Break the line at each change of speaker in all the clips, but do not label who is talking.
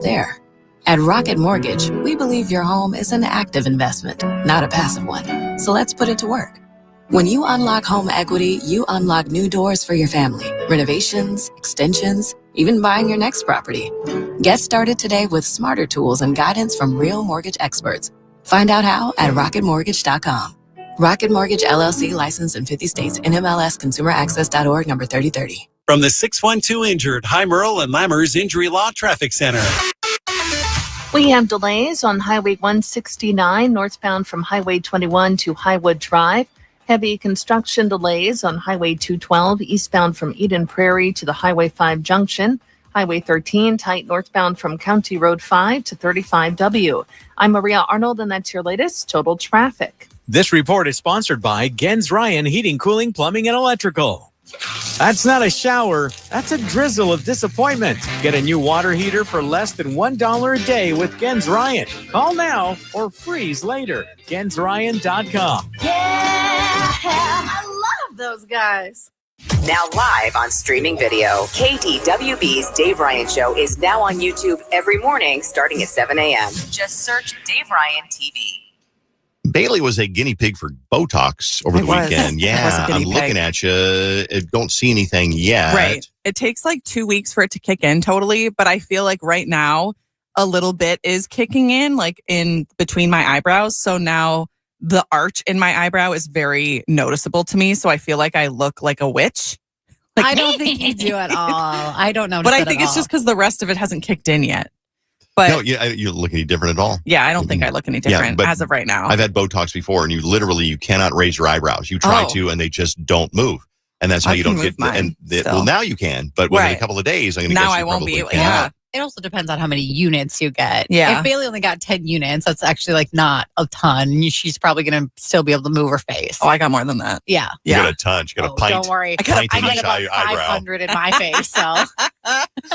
there. At Rocket Mortgage, we believe your home is an active investment, not a passive one. So let's put it to work. When you unlock home equity, you unlock new doors for your family, renovations, extensions, even buying your next property. Get started today with smarter tools and guidance from real mortgage experts. Find out how at rocketmortgage.com. Rocket Mortgage LLC, licensed in 50 states, NMLS ConsumerAccess.org, number 3030.
From the 612 Injured, High Merle and Lammers Injury Law Traffic Center.
We have delays on Highway 169 northbound from Highway 21 to Highwood Drive. Heavy construction delays on Highway 212 eastbound from Eden Prairie to the Highway 5 junction. Highway 13 tight northbound from County Road 5 to 35W. I'm Maria Arnold, and that's your latest total traffic.
This report is sponsored by Gens Ryan Heating, Cooling, Plumbing, and Electrical. That's not a shower. That's a drizzle of disappointment. Get a new water heater for less than $1 a day with Gens Ryan. Call now or freeze later. GensRyan.com.
Yeah, I love those guys.
Now live on streaming video, KDWB's Dave Ryan Show is now on YouTube every morning starting at 7 a.m. Just search Dave Ryan TV.
Bailey was a guinea pig for Botox over the weekend. Yeah, I'm looking at you. Don't see anything yet.
Right. It takes like 2 weeks for it to kick in totally, but I feel like right now a little bit is kicking in, like in between my eyebrows. So now the arch in my eyebrow is very noticeable to me. So I feel like I look like a witch. Like,
I don't think you do at all. I don't notice.
But I think it's just because the rest of it hasn't kicked in yet. But
no, you look any different at all.
Yeah, I don't think I look any different as of right now.
I've had Botox before, and you cannot raise your eyebrows. You try to, and they just don't move. And that's how you don't get. Well, now you can, but within a couple of days, I'm going to guess you
won't be
probably
able.
cannot.
It also depends on how many units you get.
Yeah.
If Bailey only got 10 units, that's actually like not a ton. She's probably going to still be able to move her face.
Oh, I got more than that.
Yeah.
You got a ton. You got a pint.
Don't worry.
I
got about 500 in my face. So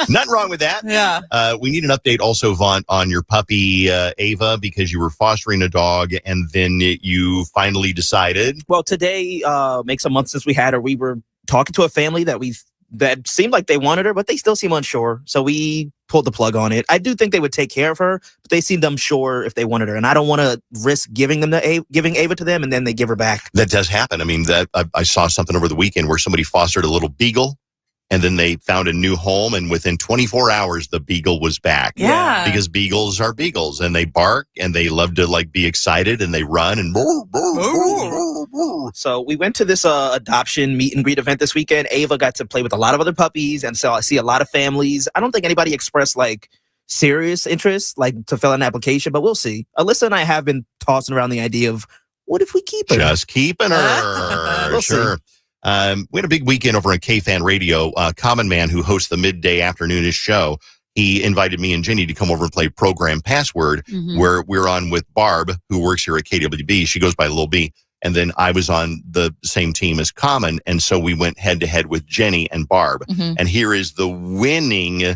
nothing wrong with that.
Yeah.
We need an update also, Vaughn, on your puppy, Ava, because you were fostering a dog and then you finally decided.
Well, today makes a month since we had her. We were talking to a family that seemed like they wanted her, but they still seem unsure. So we pulled the plug on it. I do think they would take care of her, but they seemed unsure if they wanted her. And I don't want to risk giving Ava to them and then they give her back.
That does happen. I mean, I saw something over the weekend where somebody fostered a little beagle and then they found a new home. And within 24 hours, the beagle was back.
Yeah.
Because beagles are beagles and they bark and they love to like be excited and they run and
So we went to this adoption meet and greet event this weekend. Ava got to play with a lot of other puppies. And so I see a lot of families. I don't think anybody expressed like serious interest, like to fill out an application, but we'll see. Alyssa and I have been tossing around the idea of what if we keep her?
Just keeping her.
We'll
sure.
see.
We had a big weekend over on K-Fan Radio. Common Man, who hosts the midday afternoonish show, he invited me and Jenny to come over and play Program Password, where we're on with Barb, who works here at KDWB. She goes by Lil B. And then I was on the same team as Common. And so we went head-to-head with Jenny and Barb. And here is the winning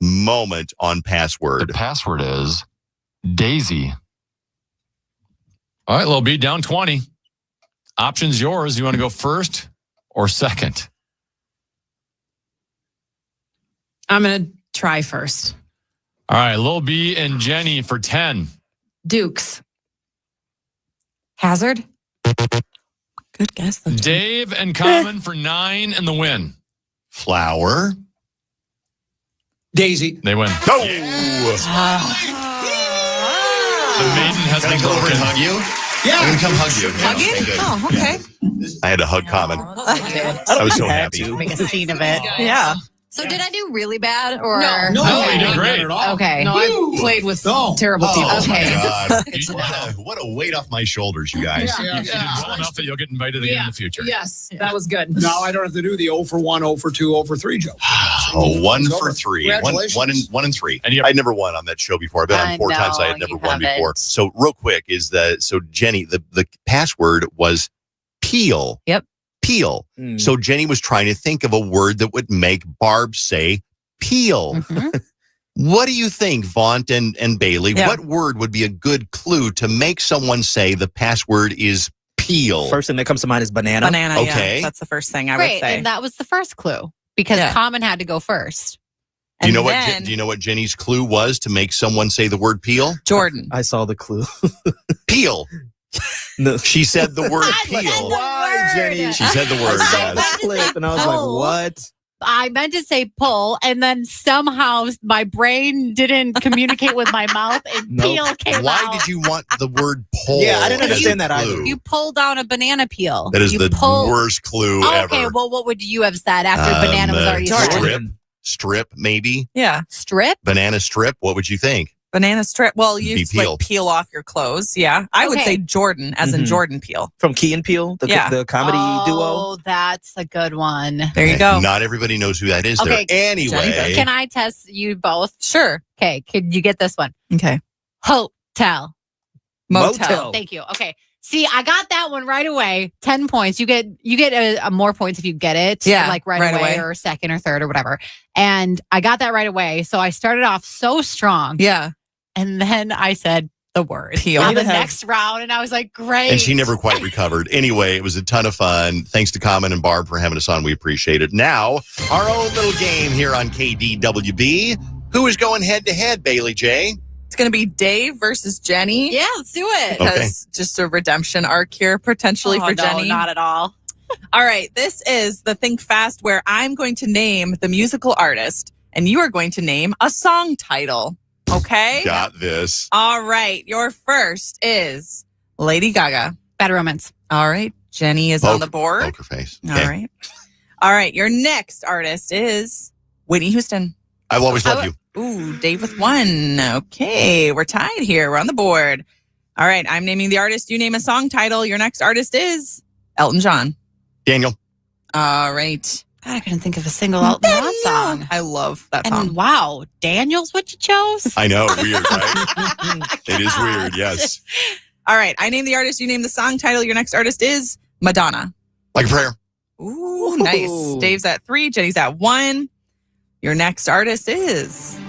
moment on Password.
The password is Daisy. All right, Lil B, down 20. Option's yours. You want to go first or second?
I'm going to try first.
All right, Lil B and Jenny for 10.
Dukes. Hazard.
Good guess.
Dave and Common for 9 and the win.
Flower.
Daisy.
They win.
No!
The maiden has been
go over and
broken.
hug you?
Yeah.
I'm going to come hug you.
Hug you?
Okay,
Oh, okay.
I had to hug Common. I was so happy.
make a scene of it.
Yeah.
So did I do really bad or
No,
you did great.
Okay.
No, I've played with terrible people.
Okay.
God. What a weight off my shoulders, you guys.
You did well enough that you'll get invited again in the future.
Yes, that was good.
Now I don't have to do the 0 for 1, 0 for 2, 0 for 3 joke.
Oh, 1 for 3.
Congratulations.
One and 3.
And
I'd never won on that show before. I've been on 4 times. I had never won before. So real quick is so Jenny, the password was peel.
Yep.
Peel. So Jenny was trying to think of a word that would make Barb say peel. What do you think, Vaughn and Bailey?
Yeah.
What word would be a good clue to make someone say the password is peel?
First thing that comes to mind is banana.
Banana,
Okay.
yeah. That's the first thing I would
Great.
say.
And that was the first clue because Common had to go first.
Do you know what Jenny's clue was to make someone say the word peel?
Jordan.
I saw the clue.
Peel.
No.
She said the word peel.
Why, Jenny?
She said the word.
I saw the
Yes.
clip and I was like, what?
I meant to say pull, and then somehow my brain didn't communicate with my mouth, and peel came out.
Why did you want the word pull?
Yeah, I didn't understand that
clue?
either.
You pull down a banana peel.
That is
you
the worst clue ever.
Okay, well, what would you have said after banana was already said?
Strip, maybe.
Yeah.
Strip?
Banana strip. What would you think?
Banana strip. Well, you
Be
just, like peel off your clothes. Yeah. I would say Jordan, as in Jordan Peele.
From Key and Peele, the comedy duo.
Oh, that's a good one.
There you go.
Not everybody knows who that is
Okay.
there. Anyway.
Can I test you both?
Sure.
Okay. Could you get this one?
Okay.
Hotel.
Motel.
Thank you. Okay. See, I got that one right away. 10 points. You get more points if you get it.
Yeah,
like right away or second or third or whatever. And I got that right away. So I started off so strong.
Yeah.
And then I said the word
Peel.
on the next round. And I was like, great.
And she never quite recovered. Anyway, it was a ton of fun. Thanks to Common and Barb for having us on. We appreciate it. Now, our own little game here on KDWB. Who is going head to head, Bailey J?
It's going to be Dave versus Jenny.
Yeah, let's do it.
Because just a redemption arc here potentially for Jenny.
Not at all.
All right. This is the Think Fast where I'm going to name the musical artist and you are going to name a song title. Okay?
Got this.
All right. Your first is Lady Gaga.
Bad Romance.
All right. Jenny is on the board.
Poker face.
All right. All right. Your next artist is Whitney Houston.
I've always loved you.
Ooh, Dave with one. Okay. We're tied here. We're on the board. All right. I'm naming the artist. You name a song title. Your next artist is Elton John.
Daniel.
All right.
God, I couldn't think of a single Elton John song.
I love that
And
song.
wow, Daniel's what you chose?
I know. Weird, right? It is weird. Yes.
All right. I name the artist. You name the song title. Your next artist is Madonna.
Like a prayer.
Ooh, nice. Dave's at 3. Jenny's at 1. Your next artist is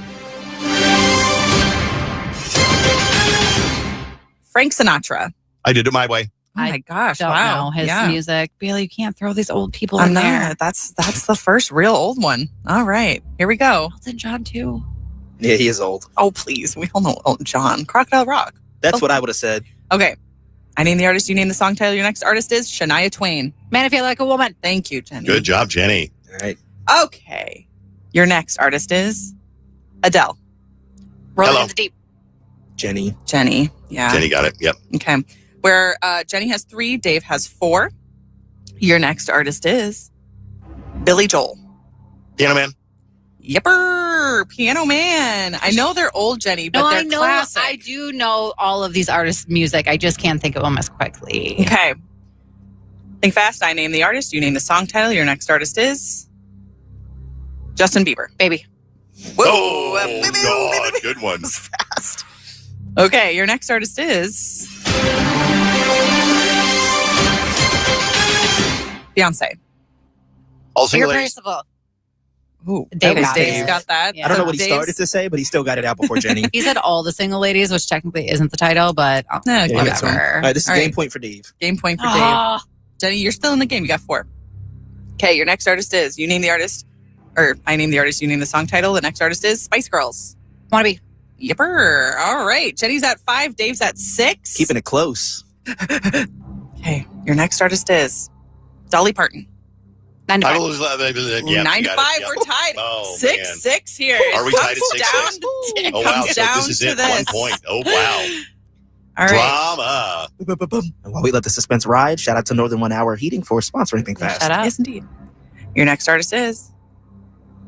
Frank Sinatra.
I did it my way.
Oh my gosh!
Don't
Wow,
know his music. Bailey, you can't throw these old people
I'm
in
not.
there.
That's the first real old one. All right, here we go.
Elton John too.
Yeah, he is old.
Oh please, we all know Elton John. Crocodile Rock.
That's what I would have said.
Okay, I name the artist. You name the song title. Your next artist is Shania Twain.
Man, I Feel Like a Woman.
Thank you, Jenny.
Good job, Jenny.
All right.
Okay, your next artist is Adele.
Rolling
Hello.
in the Deep.
Jenny.
Jenny. Yeah.
Jenny got it. Yep.
Okay. Where Jenny has 3, Dave has 4. Your next artist is Billy Joel.
Piano Man.
Yipper, Piano Man. I know they're old, Jenny, but they're classic.
I do know all of these artists' music. I just can't think of them as quickly.
Okay. Think fast. I name the artist. You name the song title. Your next artist is Justin Bieber.
Baby.
Whoa.
Oh, God. Good one.
Fast. Okay. Your next artist is Beyonce.
All single ladies.
Irreplaceable.
Ooh,
Dave's
got that.
Yeah.
I don't know what he
Dave's-
started to say, but he still got it out before Jenny.
He said all the single ladies, which technically isn't the title, but
No,
Yeah, that's fine.
whatever.
All right, this is
All
game
right.
point for Dave.
Game point for
Ah.
Dave. Jenny, you're still in the game. You got 4. Okay, your next artist is, you name the artist, or I name the artist, you name the song title. The next artist is Spice Girls.
Wanna be?
Yipper. All right. Jenny's at 5. Dave's at 6.
Keeping it close.
Okay, your next artist is Dolly Parton.
9 to
I
5.
will, yep,
9
you
to
got
5.
it. Yep.
We're tied.
Oh,
6-6 here.
Are we tied at 6-6?
It
Oh, wow.
comes
So
down
this is
to
it.
this.
1 point. Oh, wow.
All right.
Drama.
And while we let the suspense ride, shout out to Northern 1 Hour Heating for sponsoring Think Fast.
Shut up.
Yes, indeed. Your next artist is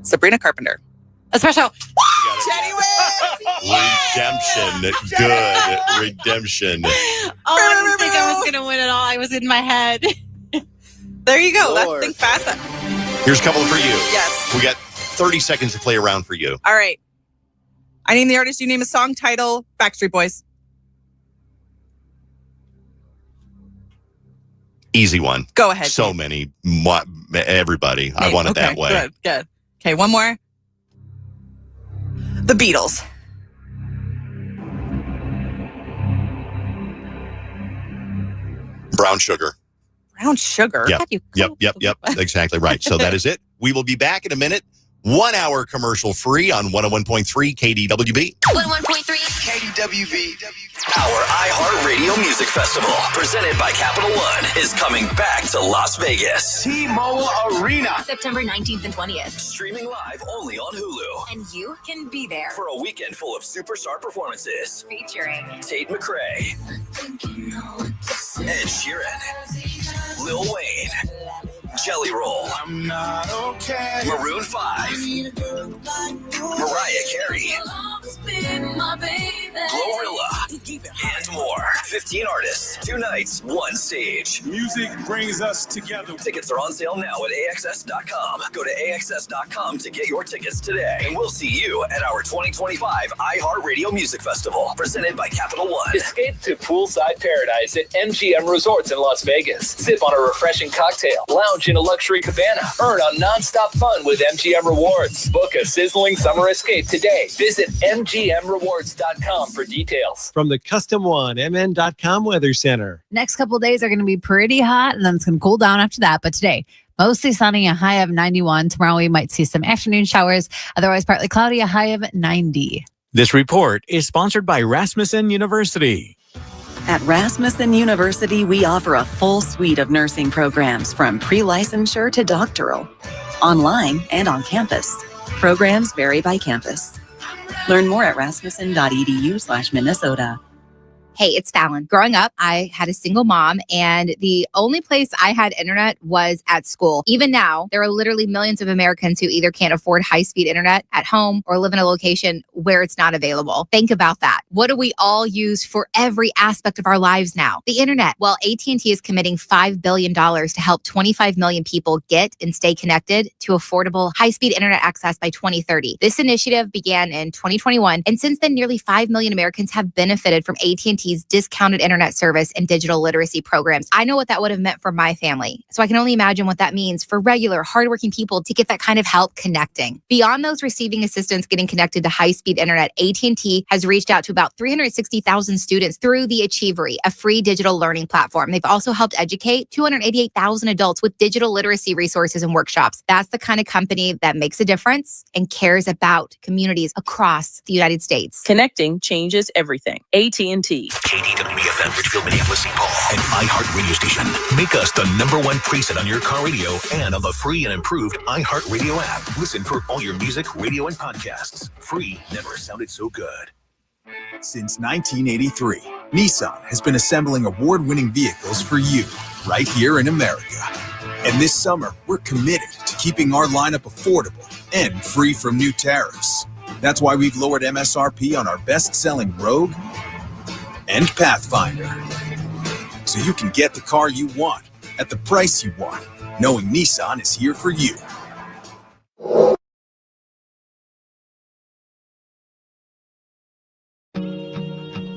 Sabrina Carpenter.
Espresso.
Jenny wins!
Redemption. Good. Redemption.
Oh, I didn't think I was going to win at all. I was in my head.
There you go.
Lord.
That's Think Fast.
Here's a couple for you.
Yes.
We got 30 seconds to play around for you.
All right. I name the artist. You name a song title. Backstreet Boys.
Easy one.
Go ahead.
So
Dave.
many. Everybody. I want it that way.
Good, good. Okay, one more. The Beatles.
Brown sugar.
Brown sugar.
Yep. Yep. Exactly right. So that is it. We will be back in a minute 1 hour commercial free on 101.3 KDWB.
101.3 KDWB. Our iHeartRadio Music Festival, presented by Capital One, is coming back to Las Vegas.
T-Mobile Arena.
September 19th and 20th.
Streaming live only on Hulu.
And you can be there
For a weekend full of superstar performances.
featuring
Tate McRae. Ed Sheeran. Lil Wayne. Jelly Roll.
I'm not okay.
Maroon 5. Mariah Carey. Glorilla. And more. 15 artists, 2 nights, 1 stage.
Music brings us together.
Tickets are on sale now at AXS.com. Go to AXS.com to get your tickets today. And we'll see you at our 2025 iHeartRadio Music Festival, presented by Capital One.
Escape to poolside paradise at MGM Resorts in Las Vegas. Sip on a refreshing cocktail. Lounge in a luxury cabana. Earn on nonstop fun with MGM Rewards. Book a sizzling summer escape today. Visit MGMRewards.com for details.
From the Custom One, MN.com Weather Center.
Next couple of days are going to be pretty hot, and then it's going to cool down after that. But today, mostly sunny, a high of 91. Tomorrow, we might see some afternoon showers. Otherwise, partly cloudy, a high of 90.
This report is sponsored by Rasmussen University.
At Rasmussen University, we offer a full suite of nursing programs from pre-licensure to doctoral, online and on campus. Programs vary by campus. Learn more at rasmussen.edu/Minnesota.
Hey, it's Fallon. Growing up, I had a single mom, and the only place I had internet was at school. Even now, there are literally millions of Americans who either can't afford high-speed internet at home or live in a location where it's not available. Think about that. What do we all use for every aspect of our lives now? The internet. Well, AT&T is committing $5 billion to help 25 million people get and stay connected to affordable high-speed internet access by 2030. This initiative began in 2021, and since then, nearly 5 million Americans have benefited from AT&T's discounted internet service and digital literacy programs. I know what that would have meant for my family, so I can only imagine what that means for regular, hardworking people to get that kind of help connecting. Beyond those receiving assistance getting connected to high-speed internet, AT&T has reached out to about 360,000 students through the Achievery, a free digital learning platform. They've also helped educate 288,000 adults with digital literacy resources and workshops. That's the kind of company that makes a difference and cares about communities across the United States.
Connecting changes everything. AT&T.
KDWB-FM, Richfield, Minneapolis, St. Paul, an iHeart radio station. Make us the #1 preset on your car radio and on the free and improved iHeartRadio app. Listen for all your music, radio, and podcasts. Free never sounded so good.
Since 1983, Nissan has been assembling award-winning vehicles for you, right here in America. And this summer, we're committed to keeping our lineup affordable and free from new tariffs. That's why we've lowered MSRP on our best-selling Rogue and Pathfinder, so you can get the car you want at the price you want, knowing Nissan is here for you.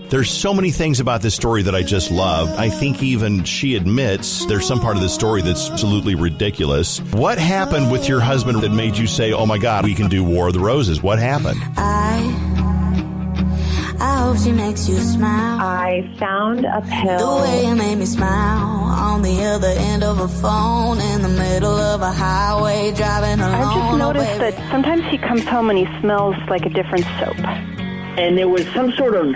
There's so many things about this story that I just love. I think even she admits there's some part of the story that's absolutely ridiculous. What happened with your husband that made you say, oh my God, we can do War of the Roses? What happened?
I hope she makes you smile. I found a pill. The way you made me smile on the other end of a phone in the middle of a highway driving alone.
I just noticed that sometimes he comes home and he smells like a different soap.
And there was some sort of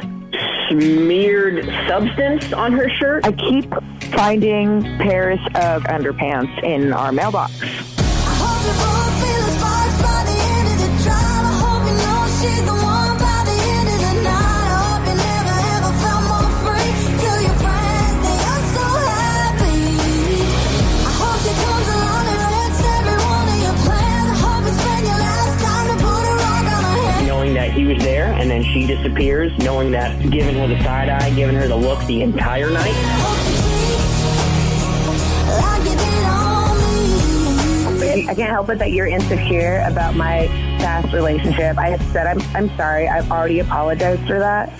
smeared substance on her shirt.
I keep finding pairs of underpants in our mailbox.
I hope you both feel the sparks by the end of the drive. I hope you know she's the one by the end of the night. I hope you never ever felt more free. Tell your friends they are so happy. I hope she comes along and wrecks every one of your plans. I hope you spend your last time to put a rock on her head.
Knowing that he was there and then she disappears, knowing that giving her the side eye, giving her the look the entire night.
I can't help it that you're insecure about my past relationship. I have said I'm sorry. I've already apologized for that.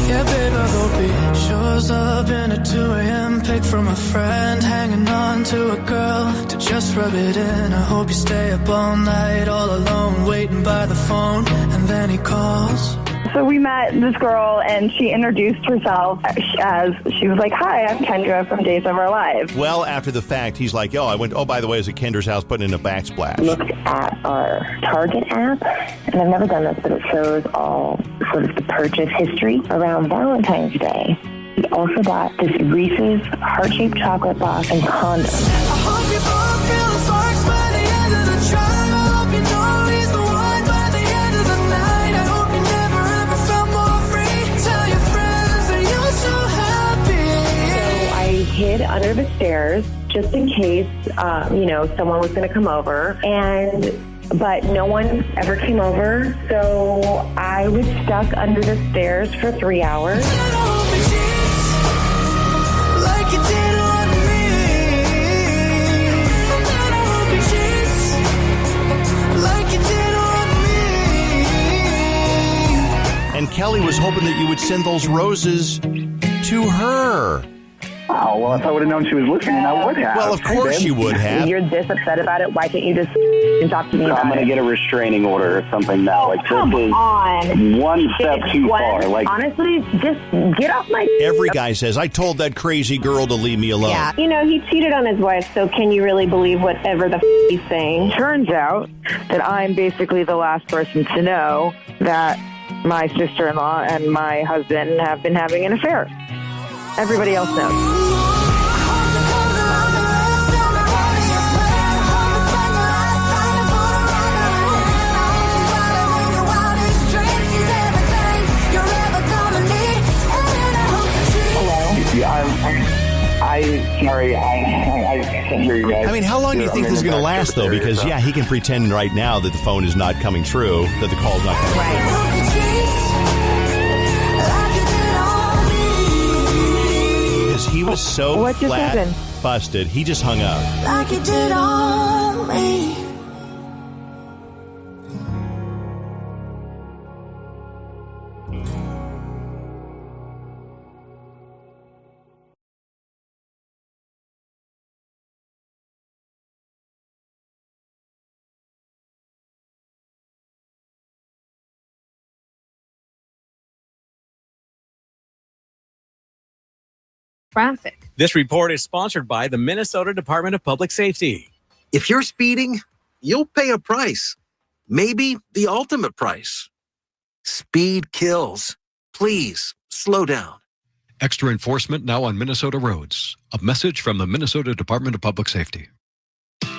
Yeah, babe, I hope he shows up in a 2 a.m. pic from a friend, hanging on to a girl to just rub it in. I hope you stay up all night, all alone, waiting by the phone, and then he calls.
So we met this girl, and she introduced herself as, she was like, "Hi, I'm Kendra from Days of Our Lives."
Well, after the fact, he's like, by the way, I was at Kendra's house putting in a backsplash.
Looked at our Target app, and I've never done this, but it shows all sort of the purchase history around Valentine's Day. We also got this Reese's heart-shaped chocolate box and condoms. I hid under the stairs just in case, someone was going to come over, but no one ever came over, so I was stuck under the stairs for 3 hours.
And Kelly was hoping that you would send those roses to her.
Oh, well, if I would have known she was listening, I would have.
Well, of course you would have.
You're this upset about it. Why can't you just talk to me about it?
I'm going to get a restraining order or something now. Like,
Come
this is
on.
one step too far. Like,
honestly, just get off my...
Every guy says, I told that crazy girl to leave me alone.
Yeah. He cheated on his wife, so can you really believe whatever the he's saying? Turns out that I'm basically the last person to know that my sister-in-law and my husband have been having an affair. Everybody else knows.
I'm sorry. I can't hear you guys.
I mean, how long do you think this is going to last, though? Because, he can pretend right now that the phone is not coming true, that the call's not coming through. Because he was so flat busted, he just hung up.
Like you did on me.
Traffic.
This report is sponsored by the Minnesota Department of Public Safety.
If you're speeding, you'll pay a price. Maybe the ultimate price. Speed kills. Please slow down.
Extra enforcement now on Minnesota roads. A message from the Minnesota Department of Public Safety.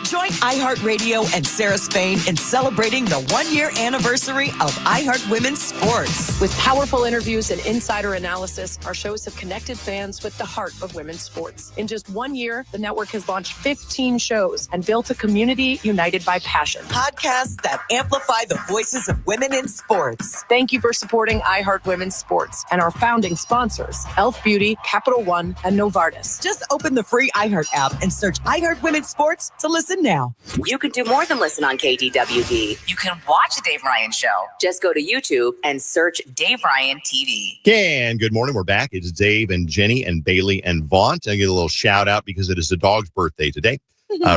Join iHeartRadio and Sarah Spain in celebrating the 1-year anniversary of iHeart Women's Sports.
With powerful interviews and insider analysis, our shows have connected fans with the heart of women's sports. In just 1 year, the network has launched 15 shows and built a community united by passion.
Podcasts that amplify the voices of women in sports.
Thank you for supporting iHeart Women's Sports and our founding sponsors, Elf Beauty, Capital One, and Novartis.
Just open the free iHeart app and search iHeart Women's Sports to listen now.
You can do more than listen on KDWB. You can watch The Dave Ryan Show. Just go to YouTube and search Dave Ryan TV.
And good morning. We're back. It's Dave and Jenny and Bailey and Vaughn. I get a little shout out because it is the dog's birthday today.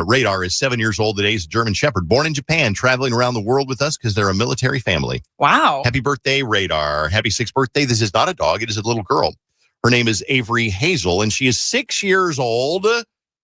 Radar is 7 years old today. He's a German Shepherd, born in Japan, traveling around the world with us because they're a military family.
Wow.
Happy birthday, Radar. Happy 6th birthday. This is not a dog. It is a little girl. Her name is Avery Hazel, and she is 6 years old.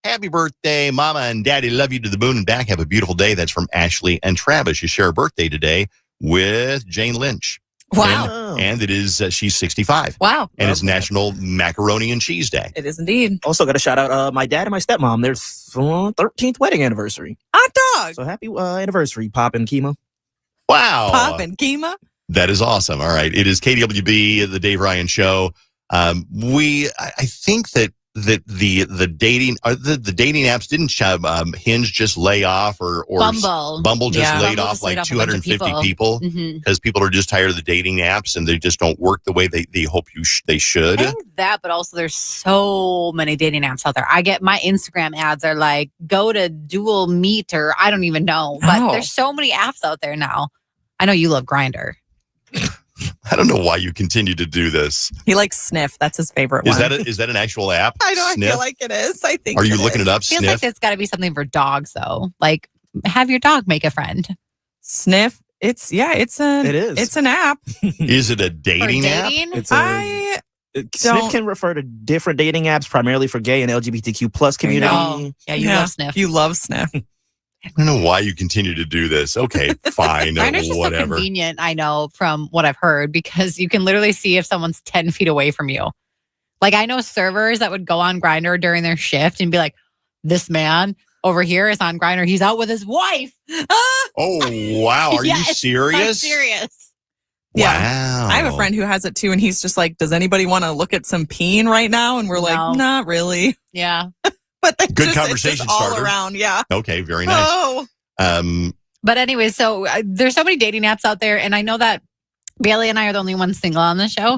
Happy birthday, Mama and Daddy. Love you to the moon and back. Have a beautiful day. That's from Ashley and Travis. You share a birthday today with Jane Lynch.
Wow.
And it is, she's 65.
Wow.
And it's National Macaroni and Cheese Day.
It is indeed.
Also got to shout out my dad and my stepmom. Their 13th wedding anniversary.
Hot dog.
So happy anniversary, Pop and Kima.
Wow.
Pop and Kima.
That is awesome. All right. It is KDWB, the Dave Ryan Show. I think that the dating apps didn't Hinge just lay off or Bumble just laid off like 250 people because people are just tired of the dating apps and they just don't work the way they hope they should.
I think that, but also there's so many dating apps out there. I get my Instagram ads are like go to Dual Meet or I don't even know, but there's so many apps out there now. I know you love Grindr.
I don't know why you continue to do this.
He likes Sniff. That's his favorite one.
Is that an actual app?
I know.
Sniff?
I feel like it is. I think.
Are you looking it up?
Feels
Sniff?
like there's got to be something for dogs though. Like have your dog make a friend.
Sniff It is. It's an app.
Is it a dating app?
It's Sniff can refer to different dating apps, primarily for gay and LGBTQ plus community.
Yeah, you love Sniff.
You love Sniff.
I don't know why you continue to do this. Okay, fine,
Grindr's just so
whatever.
convenient, I know, from what I've heard, because you can literally see if someone's 10 feet away from you. Like, I know servers that would go on Grindr during their shift and be like, this man over here is on Grindr. He's out with his wife.
Oh, wow. Are you serious?
I'm serious.
Yeah.
Wow.
I have a friend who has it too, and he's just like, does anybody want to look at some peeing right now? And we're like, not really.
Yeah.
But
good conversation
all
starter.
around, yeah.
Okay, very nice.
Oh.
But anyway, so there's so many dating apps out there, and I know that Bailey and I are the only ones single on the show,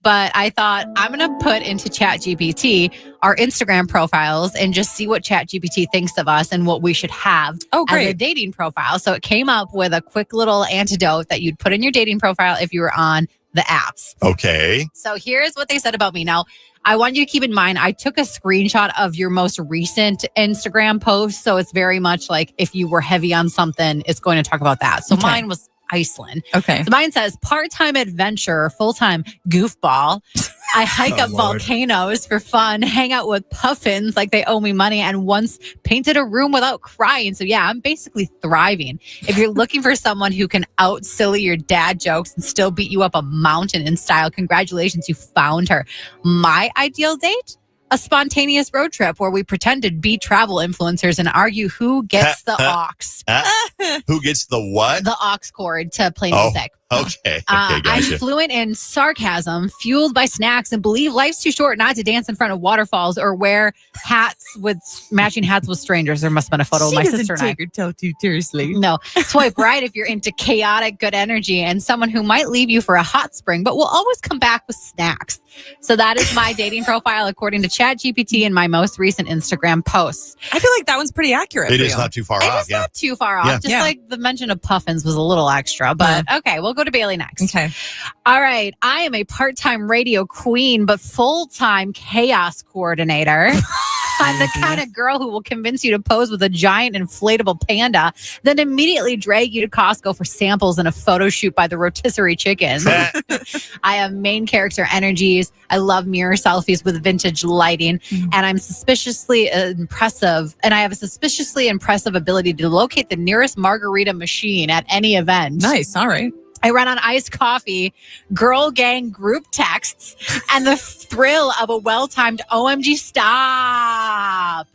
but I thought I'm going to put into ChatGPT our Instagram profiles and just see what ChatGPT thinks of us and what we should have as a dating profile. So it came up with a quick little antidote that you'd put in your dating profile if you were on the apps.
Okay.
So here's what they said about me. Now, I want you to keep in mind, I took a screenshot of your most recent Instagram post. So it's very much like if you were heavy on something, it's going to talk about that. So mine was Iceland.
Okay.
So mine says part-time adventurer, full-time goofball. I hike up volcanoes for fun, hang out with puffins like they owe me money, and once painted a room without crying. So yeah, I'm basically thriving. If you're looking for someone who can out silly your dad jokes and still beat you up a mountain in style, congratulations, you found her. My ideal date? A spontaneous road trip where we pretend to be travel influencers and argue who gets the aux.
Who gets the what?
The aux cord to play music.
Okay.
I'm
Gotcha.
fluent in sarcasm, fueled by snacks, and believe life's too short not to dance in front of waterfalls or wear matching hats with strangers. There must have been a photo of my sister and I.
Her too seriously.
No. Swipe right if you're into chaotic good energy and someone who might leave you for a hot spring, but will always come back with snacks. So that is my dating profile according to ChatGPT in my most recent Instagram posts.
I feel like that one's pretty accurate.
It is not too far off.
It's not too far off.
Yeah.
Just like the mention of puffins was a little extra. But okay, we'll go to Bailey next.
Okay.
All right. I am a part-time radio queen, but full-time chaos coordinator. I'm the kind of girl who will convince you to pose with a giant inflatable panda, then immediately drag you to Costco for samples and a photo shoot by the rotisserie chickens. I have main character energies. I love mirror selfies with vintage lighting, and I'm suspiciously impressive. And I have a suspiciously impressive ability to locate the nearest margarita machine at any event.
Nice. All right.
I run on iced coffee, girl gang group texts, and the thrill of a well-timed OMG stop.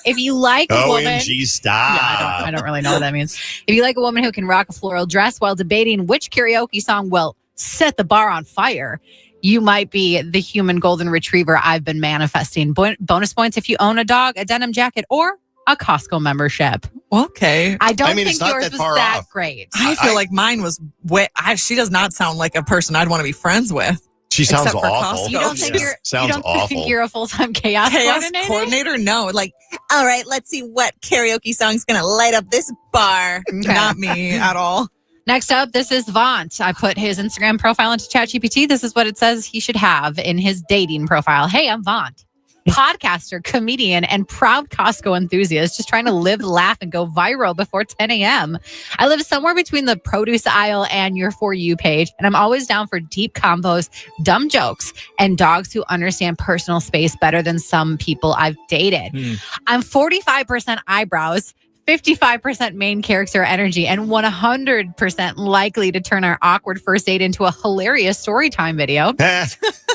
If you like a woman...
OMG stop.
Yeah, I don't really know what that means. If you like a woman who can rock a floral dress while debating which karaoke song will set the bar on fire, you might be the human golden retriever I've been manifesting. Bonus points if you own a dog, a denim jacket, or a Costco membership.
Okay.
I don't think yours was that great.
I feel like mine was she does not sound like a person I'd want to be friends with.
She sounds awful.
You don't think
awful.
You're a full-time chaos
coordinator? No. Like, all right, let's see what karaoke song's going to light up this bar. Okay. Not me at all.
Next up, this is Vaunt. I put his Instagram profile into ChatGPT. This is what it says he should have in his dating profile. Hey, I'm Vaunt. Podcaster, comedian, and proud Costco enthusiast, just trying to live, laugh, and go viral before 10 a.m. I live somewhere between the produce aisle and your For You page, and I'm always down for deep combos, dumb jokes, and dogs who understand personal space better than some people I've dated. I'm 45% eyebrows, 55% main character energy, and 100% likely to turn our awkward first date into a hilarious story time video.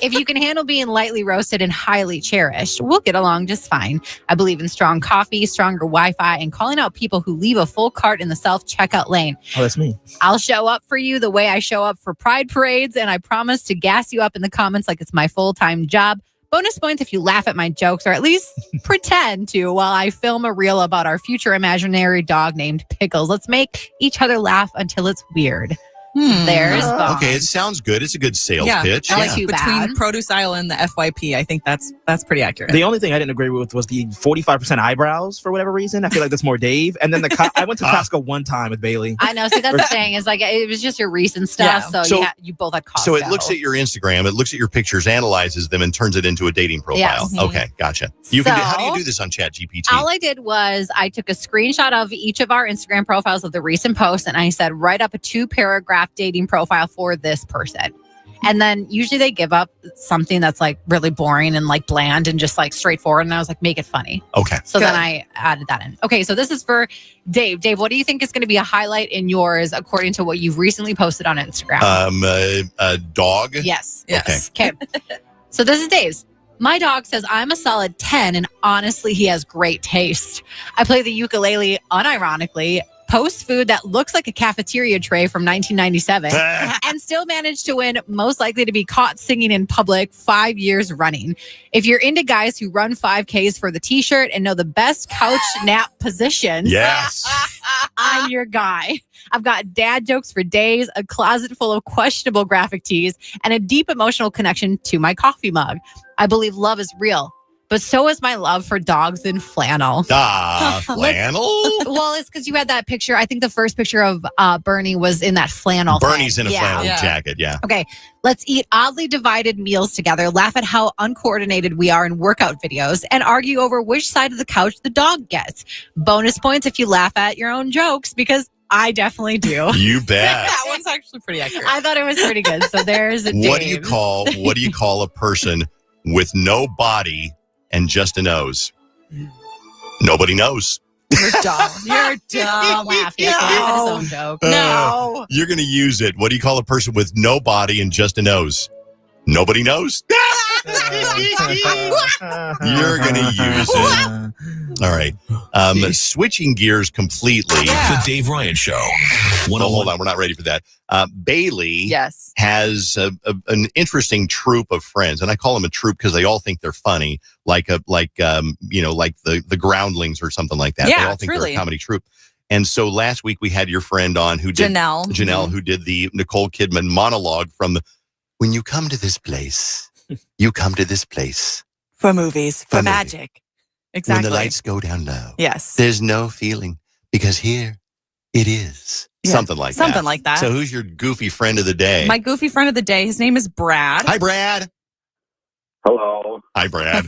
If you can handle being lightly roasted and highly cherished, we'll get along just fine. I believe in strong coffee, stronger Wi-Fi, and calling out people who leave a full cart in the self-checkout lane.
Oh, that's me.
I'll show up for you the way I show up for pride parades, and I promise to gas you up in the comments like it's my full-time job. Bonus points if you laugh at my jokes, or at least pretend to, while I film a reel about our future imaginary dog named Pickles. Let's make each other laugh until it's weird. There's Vaughn.
Okay, it sounds good. It's a good sales pitch.
I like
Yeah.
Too
between
bad.
produce aisle and the FYP. I think that's pretty accurate.
The only thing I didn't agree with was the 45% eyebrows for whatever reason. I feel like that's more Dave. And then I went to Costco one time with Bailey.
I know. See, that's the thing. Is like it was just your recent stuff.
Yeah.
So,
So-
you both had Costco.
So it looks at your Instagram, it looks at your pictures, analyzes them, and turns it into a dating profile.
Yes.
Okay, gotcha. How do you
So-
do this on ChatGPT?
All I did was I took a screenshot of each of our Instagram profiles of the recent posts, and I said, write up a 2-paragraph dating profile for this person. And then usually they give up something that's like really boring and like bland and just like straightforward. And I was like, make it funny.
Okay.
So then I added that in. Okay, so this is for Dave. Dave, what do you think is going to be a highlight in yours according to what you've recently posted on Instagram?
A dog?
Yes.
Yes.
Okay. So this is Dave's. My dog says I'm a solid 10, and honestly, he has great taste. I play the ukulele unironically, post food that looks like a cafeteria tray from 1997, and still manage to win most likely to be caught singing in public 5 years running. If you're into guys who run 5Ks for the t-shirt and know the best couch nap positions,
Yes.
I'm your guy. I've got dad jokes for days, a closet full of questionable graphic tees, and a deep emotional connection to my coffee mug. I believe love is real, but so is my love for dogs in flannel.
Flannel?
Well, it's because you had that picture. I think the first picture of Bernie was in that flannel.
Bernie's
thing.
in a flannel jacket, yeah.
Okay, let's eat oddly divided meals together, laugh at how uncoordinated we are in workout videos, and argue over which side of the couch the dog gets. Bonus points if you laugh at your own jokes, because I definitely do.
You bet.
That one's actually pretty accurate.
I thought it was pretty good. So there's
What do you call a person with no body and just a nose? Nobody knows.
You're dumb. You're
dumb. Laughing at his own joke.
No.
You're going to use it. What do you call a person with no body and just a nose? Nobody knows. You're going to use it. All right. Switching gears completely.
The Dave Ryan Show.
Hold on. We're not ready for that. Bailey has an interesting troop of friends, and I call them a troop because they all think they're funny, like the Groundlings or something like that.
Yeah,
they all think they're a comedy troupe. And so last week we had your friend on who did Janelle, who did the Nicole Kidman monologue from when you come to this place, you come to this place
for movies, for magic. Exactly.
When the lights go down low.
Yes.
There's no feeling because here it is.
Yeah,
Something like that. So who's your goofy friend of the day?
My goofy friend of the day, his name is Brad.
Hi, Brad.
Hello.
Hi, Brad.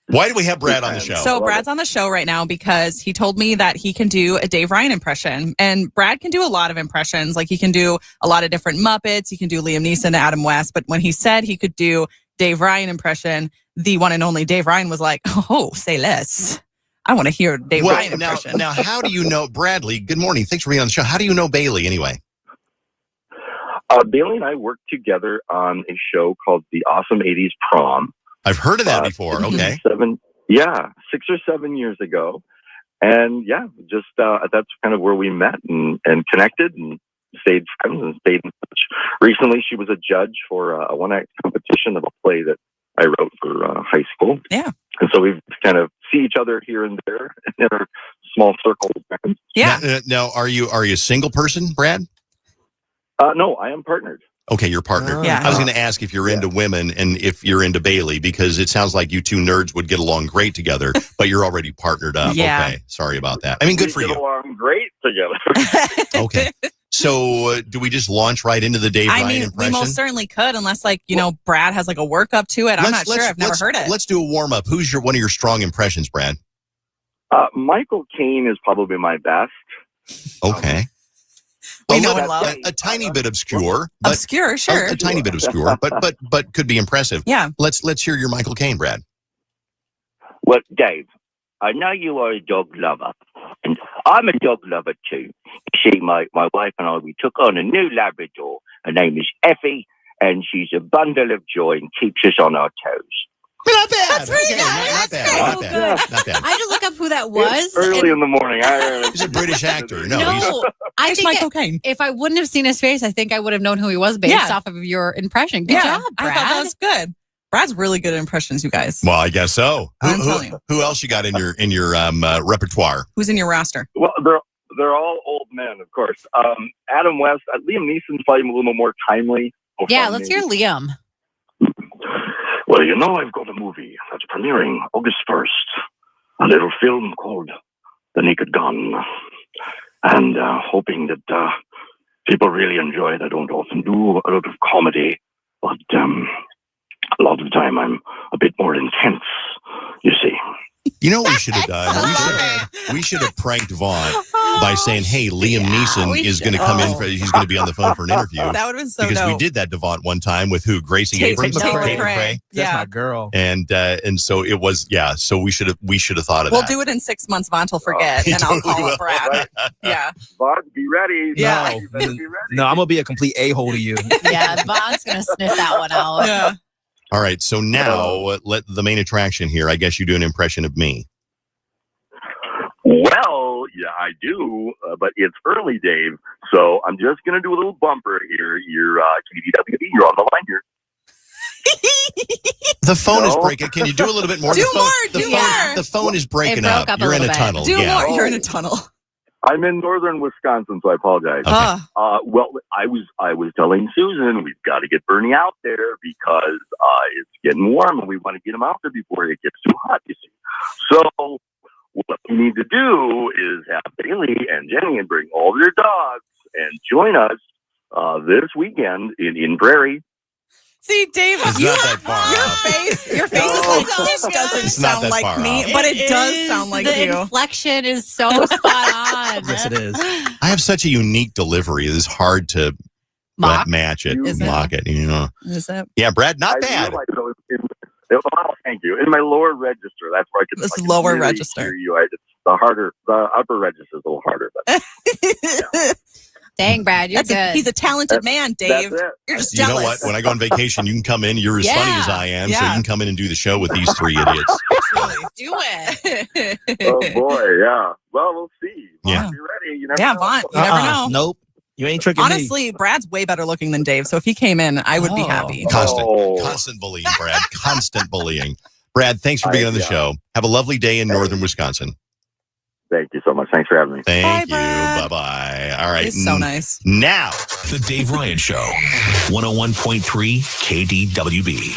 Why do we have Brad on the show?
So Brad's on the show right now because he told me that he can do a Dave Ryan impression. And Brad can do a lot of impressions. Like he can do a lot of different Muppets. He can do Liam Neeson, Adam West. But when he said he could do Dave Ryan impression, the one and only Dave Ryan was like, oh, say less. I want to hear Dave Ryan impression.
Now, how do you know, Bradley, good morning. Thanks for being on the show. How do you know Bailey anyway?
Bailey and I worked together on a show called The Awesome 80s Prom.
I've heard of that before. Okay.
6 or 7 years ago. And just that's kind of where we met and connected and stayed friends and stayed in touch. Recently, she was a judge for a one-act competition of a play that I wrote for high school.
Yeah.
And so we kind of see each other here and there in our small circle of friends.
Yeah.
Now, are you a single person, Brad?
No, I am partnered.
Okay, you're partnered.
Yeah.
I was going to ask if you're into women and if you're into Bailey, because it sounds like you two nerds would get along great together, but you're already partnered up.
Yeah.
Okay, sorry about that. I mean, good for
We
you.
get along great together.
Okay. So do we just launch right into the Dave Ryan
we
impression?
most certainly could, unless Brad has like a workup to it. I'm not sure. I've never heard it.
Let's do a warm up. Who's one of your strong impressions, Brad?
Michael Caine is probably my best.
Okay.
We know and love.
A tiny bit obscure. But
Obscure, sure.
A tiny bit obscure, but could be impressive.
Yeah.
Let's hear your Michael Caine, Brad.
Well, Dave, I know you are a dog lover, and I'm a dog lover too. You see, my wife and I, we took on a new Labrador. Her name is Effie, and she's a bundle of joy and keeps us on our toes.
Not bad.
That's really
Not bad. Not bad.
I had to look up who that was.
Early in the morning.
He's a British actor. No,
I
It's
think
Michael Caine.
if I wouldn't have seen his face, I think I would have known who he was based off of your impression. Good job, Brad.
I thought that was good. Brad's really good at impressions, you guys.
Well, I guess so.
I'm telling you.
Who else you got in your repertoire?
Who's in your roster?
Well, they're all old men, of course. Adam West, Liam Neeson's probably a little more timely.
Yeah, let's hear Liam.
Well, I've got a movie that's premiering August 1st. A little film called The Naked Gun. And hoping that people really enjoy it. I don't often do a lot of comedy, but a lot of the time I'm a bit more intense, you see.
You know what we should have done? We should have pranked Vaughn by saying, hey, Liam Neeson is going to come in. He's going to be on the phone for an interview.
That would have been so
Because we
dope.
did that to Vaughn one time with who? Gracie
Tate
Abrams?
McRae.
That's my girl.
And so it was, so we should have thought of
We'll
that.
do it in 6 months. Vaughn will forget, and I'll call up Brad. Yeah.
Vaughn, be ready.
Yeah.
No, I'm going to be a complete a-hole to you.
Yeah, Vaughn's going to sniff that one out.
Yeah.
All right, so now let the main attraction here. I guess you do an impression of me.
Well, yeah, I do, but it's early, Dave. So I'm just going to do a little bumper here. You're KDWB. You're on the line here.
The phone is breaking. Can you do a little bit more?
Do
the phone,
more,
the
do
phone,
more.
The phone is breaking
broke
up.
up a
You're in a
little bit.
tunnel.
Do
yeah.
more. You're in a tunnel.
I'm in northern Wisconsin, so I apologize.
Okay.
Well, I was telling Susan we've got to get Bernie out there because it's getting warm and we want to get him out there before it gets too hot, you see. So what we need to do is have Bailey and Jenny and bring all their dogs and join us this weekend in Prairie.
See, Dave,
It's not that far
your face is like, this doesn't
It's not
sound
that
like
far
me,
off.
but it does sound like
the
you.
inflection is so spot on.
Yes, it is.
I have such a unique delivery. It's hard to match it,
Is it?
mock it.
Is it?
Yeah, Brad, not bad.
Realized, well, thank you. In my lower register, that's where I can.
This
I can
lower
really
register.
hear you. It's the upper register is a little harder. But
Dang, Brad, you're good.
He's a talented man, Dave.
That's it.
You're just
You know
jealous.
what? When I go on vacation, you can come in. You're as funny as I am, so you can come in and do the show with these three idiots.
Do it.
Oh boy, yeah. Well, we'll see.
Yeah.
Be ready. You never
Yeah,
know.
Vaughn, you never know.
Nope. You ain't tricking me.
Honestly, Brad's way better looking than Dave, so if he came in, I would be happy.
Constant bullying, Brad. Constant bullying. Brad, thanks for being on the show. Have a lovely day in northern Wisconsin.
Thank you so much. Thanks for having me.
Thank you. Bye-bye. All right.
He's so nice.
Now,
The Dave Ryan Show, 101.3 KDWB.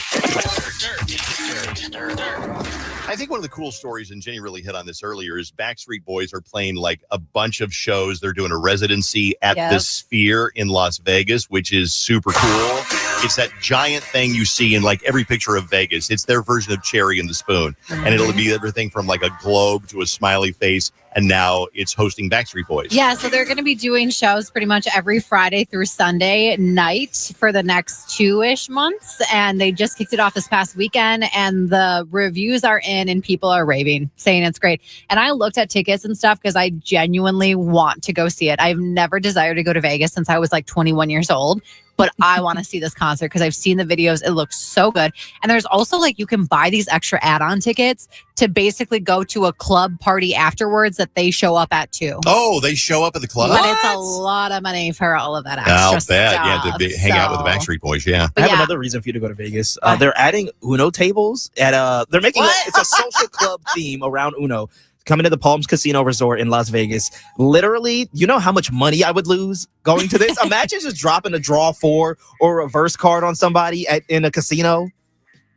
I think one of the cool stories, and Jenny really hit on this earlier, is Backstreet Boys are playing like a bunch of shows. They're doing a residency at the Sphere in Las Vegas, which is super cool. It's that giant thing you see in like every picture of Vegas. It's their version of Cherry and the Spoon. And it'll be everything from like a globe to a smiley face. And now it's hosting Backstreet Boys.
Yeah, so they're going to be doing shows pretty much every Friday through Sunday night for the next 2-ish months. And they just kicked it off this past weekend. And the reviews are in and people are raving, saying it's great. And I looked at tickets and stuff because I genuinely want to go see it. I've never desired to go to Vegas since I was like 21 years old. But I want to see this concert because I've seen the videos. It looks so good. And there's also like you can buy these extra add-on tickets to basically go to a club party afterwards that they show up at too.
Oh, they show up at the club?
But it's a lot of money for all of that extra
I'll bet.
stuff.
Yeah, to hang out with the Backstreet Boys. Yeah.
I have another reason for you to go to Vegas. They're adding Uno tables at they're making it's a social club theme around Uno. Coming to the Palms Casino Resort in Las Vegas. Literally, you know how much money I would lose going to this? Imagine just dropping a draw 4 or a reverse card on somebody in a casino.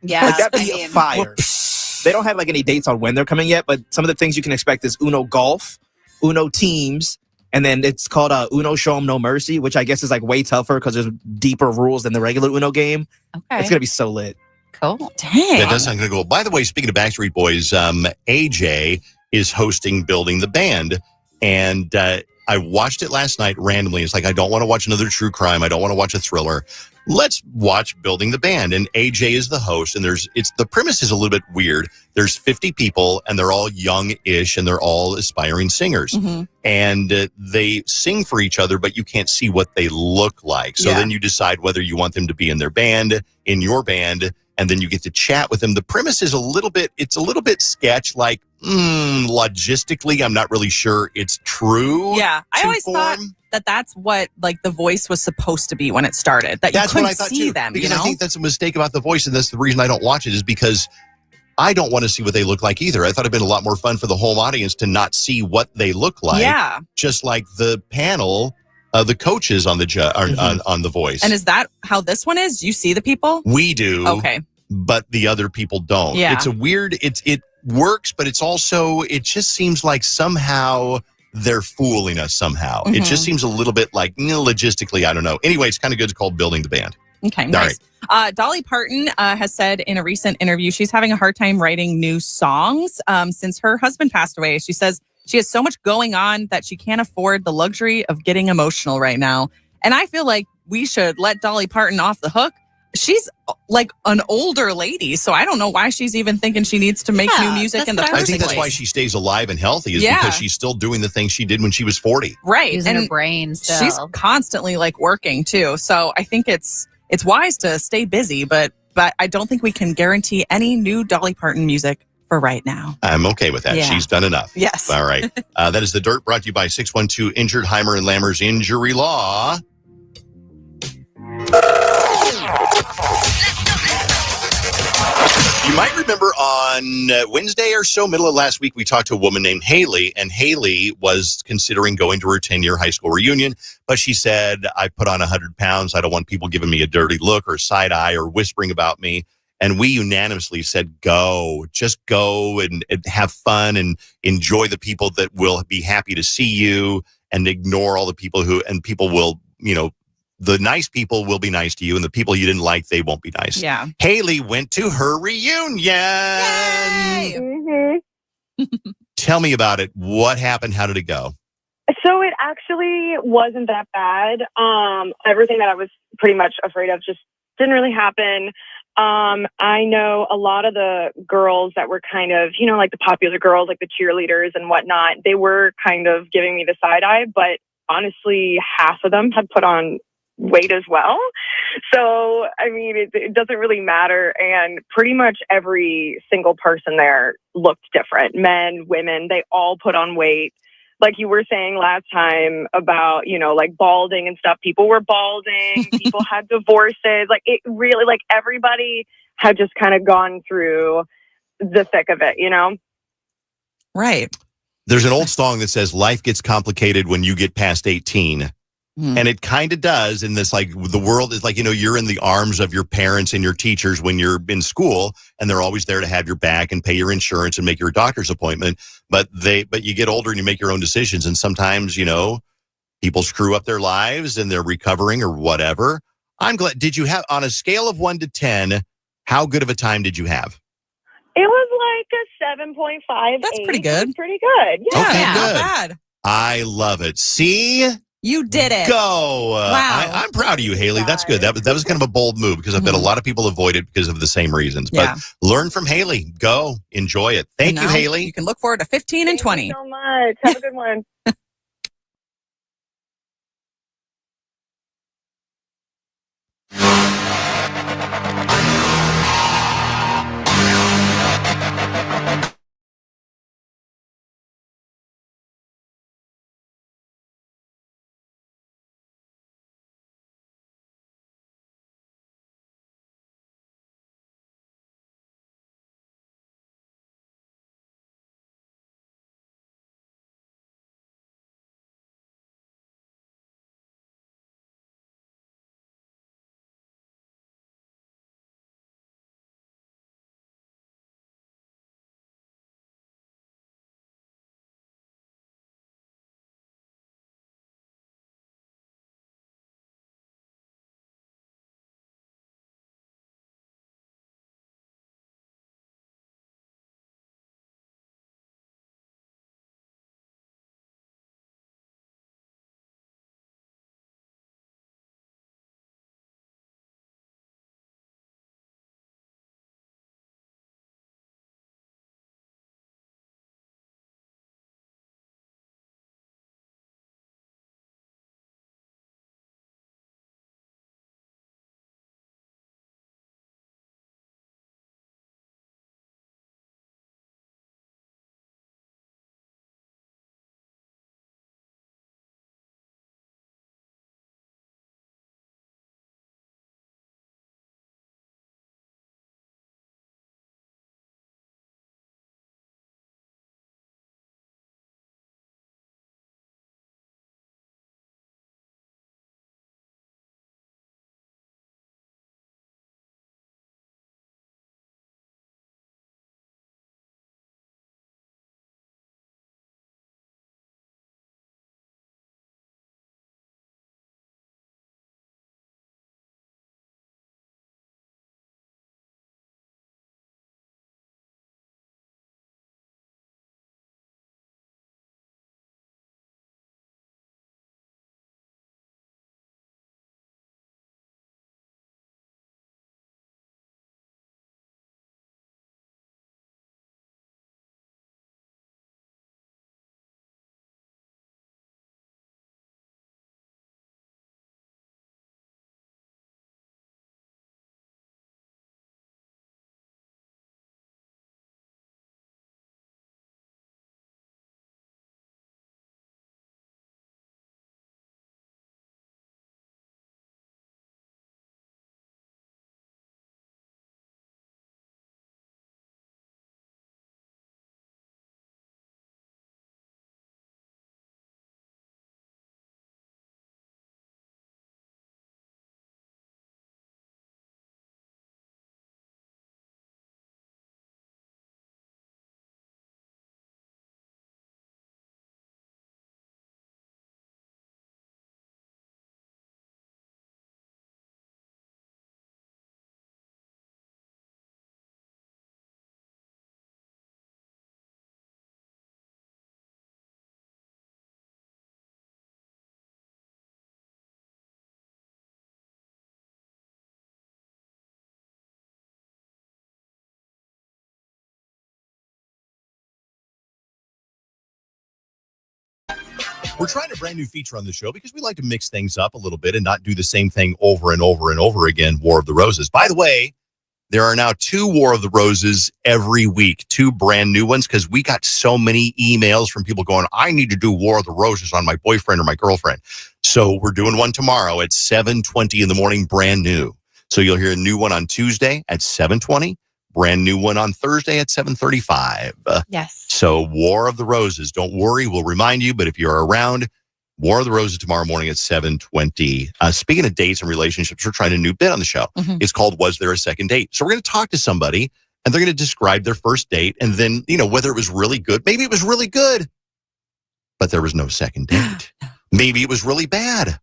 Yeah.
Like that'd be fire. They don't have like any dates on when they're coming yet, but some of the things you can expect is Uno Golf, Uno Teams, and then it's called Uno Show 'em No Mercy, which I guess is like way tougher because there's deeper rules than the regular Uno game.
Okay.
It's going to be so lit.
Cool.
Dang.
That does sound good. Cool. By the way, speaking of Backstreet Boys, AJ is hosting Building the Band. And I watched it last night randomly. It's like, I don't want to watch another true crime. I don't want to watch a thriller. Let's watch Building the Band. And AJ is the host. And the premise is a little bit weird. There's 50 people and they're all young-ish and they're all aspiring singers.
Mm-hmm.
And they sing for each other, but you can't see what they look like. So then you decide whether you want them to be in their band, in your band, and then you get to chat with them. The premise is a little bit sketch, like logistically, I'm not really sure it's true.
Yeah, I always thought that that's what like The Voice was supposed to be when it started. That you
That's
couldn't
what I thought
see
too.
them.
Because
you know?
I think that's a mistake about The Voice, and that's the reason I don't watch it, is because I don't want to see what they look like either. I thought it'd been a lot more fun for the home audience to not see what they look like.
Yeah.
Just like the panel, the coaches on the on The Voice.
And is that how this one is? Do you see the people?
We do.
Okay.
But the other people don't.
Yeah.
It's a weird, it works, but it's also, it just seems like somehow they're fooling us somehow. It just seems a little bit like, logistically, I don't know. Anyway, it's kind of good. It's called Building the Band.
Okay, nice. Dolly Parton has said in a recent interview she's having a hard time writing new songs since her husband passed away. She says she has so much going on that she can't afford the luxury of getting emotional right now. And I feel like we should let Dolly Parton off the hook. She's like an older lady, so I don't know why she's even thinking she needs to make new music in the first place.
I think that's why she stays alive and healthy is because she's still doing the things she did when she was 40.
Right.
Using
and
her brain still.
She's constantly like working too. So I think it's wise to stay busy, but I don't think we can guarantee any new Dolly Parton music for right now.
I'm okay with that.
Yeah.
She's done enough.
Yes.
All right. That is The Dirt, brought to you by 612 Injured Heimer and Lammer's Injury Law. You might remember on Wednesday or so, middle of last week, we talked to a woman named Haley, and Haley was considering going to her 10-year high school reunion, but she said, I put on 100 pounds. I don't want people giving me a dirty look or side eye or whispering about me. And we unanimously said, go, just go and have fun and enjoy the people that will be happy to see you and ignore all the people people will, the nice people will be nice to you, and the people you didn't like, they won't be nice.
Yeah.
Haley went to her reunion.
Yay!
Tell me about it. What happened? How did it go?
So it actually wasn't that bad. Everything that I was pretty much afraid of just didn't really happen. I know a lot of the girls that were kind of, like the popular girls, like the cheerleaders and whatnot, they were kind of giving me the side eye, but honestly, half of them had put on weight as well. So, I mean, it doesn't really matter. And pretty much every single person there looked different. Men, women, they all put on weight. Like you were saying last time about, like balding and stuff. People were balding. People had divorces. Like it really, like everybody had just kind of gone through the thick of it,
Right.
There's an old song that says life gets complicated when you get past 18. And it kind of does in this, like, the world is like, you're in the arms of your parents and your teachers when you're in school, and they're always there to have your back and pay your insurance and make your doctor's appointment. But you get older and you make your own decisions. And sometimes, people screw up their lives and they're recovering or whatever. I'm glad. Did you have, on a scale of 1 to 10, how good of a time did you have?
It was like a 7.5.
That's pretty good.
Pretty good. Yeah.
Okay,
Not
good.
bad.
I love it. See?
You did it.
Go.
Wow.
I'm proud of you, Haley. That's good. That was kind of a bold move because I bet a lot of people avoid it because of the same reasons. But learn from Haley. Go. Enjoy it. Thank you, Haley.
You can look forward to 15 and 20.
Thank you so much. Have a good one.
We're trying a brand new feature on the show because we like to mix things up a little bit and not do the same thing over and over and over again, War of the Roses. By the way, there are now 2 War of the Roses every week, 2 brand new ones, because we got so many emails from people going, I need to do War of the Roses on my boyfriend or my girlfriend. So we're doing one tomorrow at 7:20 in the morning, brand new. So you'll hear a new one on Tuesday at 7:20, brand new one on Thursday at 7:35.
Yes.
So War of the Roses, don't worry, we'll remind you, but if you're around, War of the Roses tomorrow morning at 7:20. Speaking of dates and relationships, we're trying a new bit on the show. It's called Was There a Second Date? So we're going to talk to somebody, and they're going to describe their first date, and then, whether it was really good. Maybe it was really good, but there was no second date. Maybe it was really bad,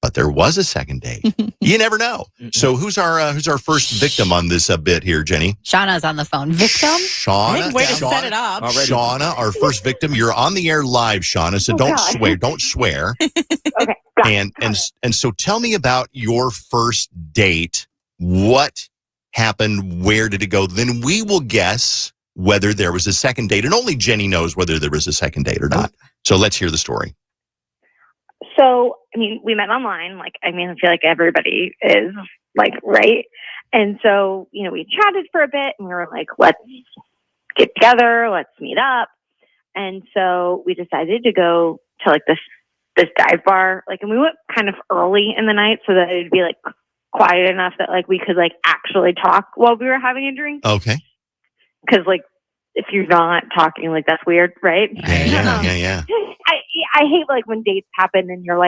but there was a second date. You never know. So who's our first victim on this bit here, Jenny?
Shauna's on the phone. Victim?
Shauna.
Way to set it up.
Already.
Shauna, our first victim. You're on the air live, Shauna, so don't swear. Don't swear.
Okay.
And so tell me about your first date. What happened? Where did it go? Then we will guess whether there was a second date. And only Jenny knows whether there was a second date or not. So let's hear the story.
So, we met online. I feel like everybody is, right? And so, we chatted for a bit and we were like, let's get together, let's meet up. And so we decided to go to, this dive bar. And we went kind of early in the night so that it'd be, quiet enough that, we could, actually talk while we were having a drink.
Okay.
Because, if you're not talking, that's weird, right?
Yeah.
I hate when dates happen and you're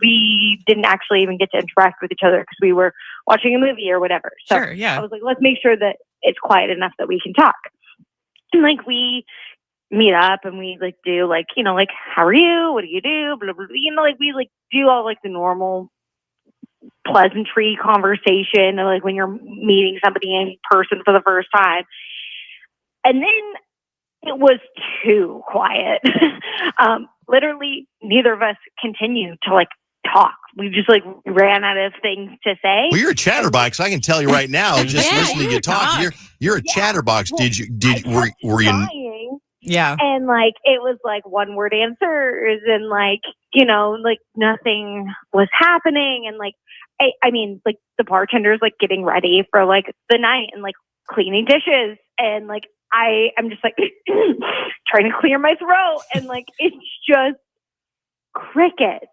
we didn't actually even get to interact with each other because we were watching a movie or whatever. So
Sure, yeah.
I was like, let's make sure that it's quiet enough that we can talk. And we meet up and we do how are you? What do you do? Blah, blah, blah. We do all the normal pleasantry conversation of when you're meeting somebody in person for the first time. And then it was too quiet. Literally, neither of us continued to talk. We just ran out of things to say.
Well, you're a chatterbox. I can tell you right now, just listening to you talk. You're a chatterbox.
Well,
were you?
Trying,
Yeah.
And it was one word answers and nothing was happening and the bartender's getting ready for the night and cleaning dishes and I'm just trying to clear my throat and it's just crickets.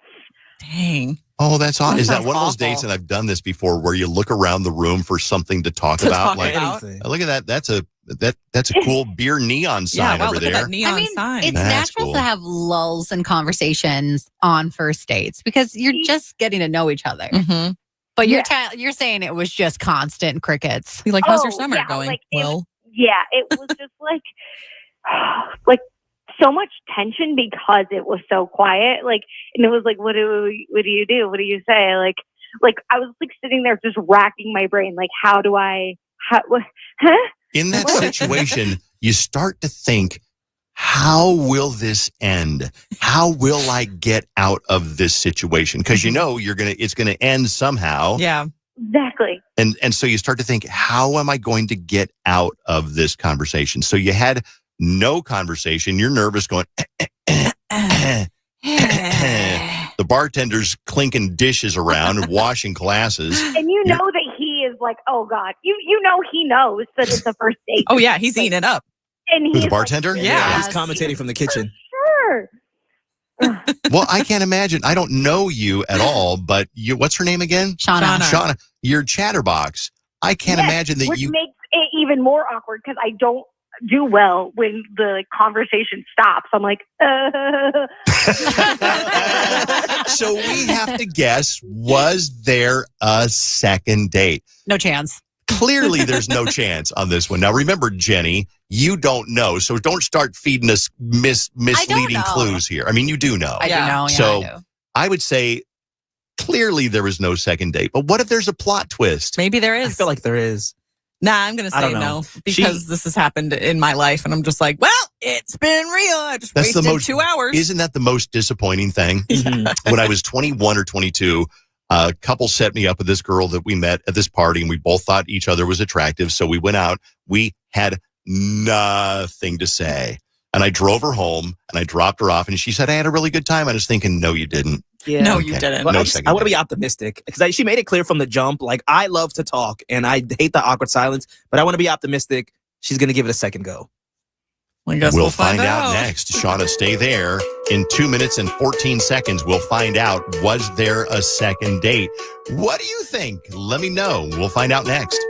Dang.
Oh, that's awesome.
That
Is that
sounds
one of those
awful.
dates? And I've done this before, where you look around the room for something to talk about.
Anything.
Look at that. That's a cool beer neon sign over
look
there.
at that neon sign.
It's
That's
natural
cool.
to have lulls in conversations on first dates because you're just getting to know each other.
Mm-hmm.
But you're saying it was just constant crickets.
You're how's your summer going?
It was just so much tension because it was so quiet. And it was what do you do? What do you say? I was sitting there just racking my brain. How do I?
In that situation, you start to think, how will this end? How will I get out of this situation? Because it's gonna end somehow.
Yeah.
Exactly.
And so you start to think, how am I going to get out of this conversation? So you had no conversation. You're nervous, going. The bartender's clinking dishes around and washing glasses.
And that he is oh God, you know he knows that it's a first date.
Oh yeah, he's eating it up.
And
Who,
he's
the bartender?
Yeah.
He's commentating from the kitchen.
Sure.
Well, I can't imagine. I don't know you at all, but what's her name again?
Shauna.
You're chatterbox. I can't imagine that
which makes it even more awkward because I don't do well when the conversation stops. I'm
So we have to guess, was there a second date?
No chance.
Clearly, there's no chance on this one. Now, remember, Jenny, you don't know, so don't start feeding us misleading clues here. You do know.
I do know.
So
I do.
I would say clearly there was no second date. But what if there's a plot twist?
Maybe there is.
I feel like there is.
Nah, I'm going to
I
say
don't know.
no because this has happened in my life and I'm just well, it's been real. I just
That's
wasted 2 hours.
Isn't that the most disappointing thing? When I was 21 or 22, a couple set me up with this girl that we met at this party and we both thought each other was attractive. So we went out. We had nothing to say. And I drove her home and I dropped her off and she said, I had a really good time. I was thinking, no, you didn't.
Yeah.
No, you didn't.
Well,
No
I
second
want to
date.
be optimistic because she made it clear from the jump. Like, I love to talk and I hate the awkward silence, but I want to be optimistic. She's going to give it a second go.
I guess
We'll find out next. Shauna, stay there. In 2 minutes and 14 seconds, we'll find out, was there a second date? What do you think? Let me know. We'll find out next.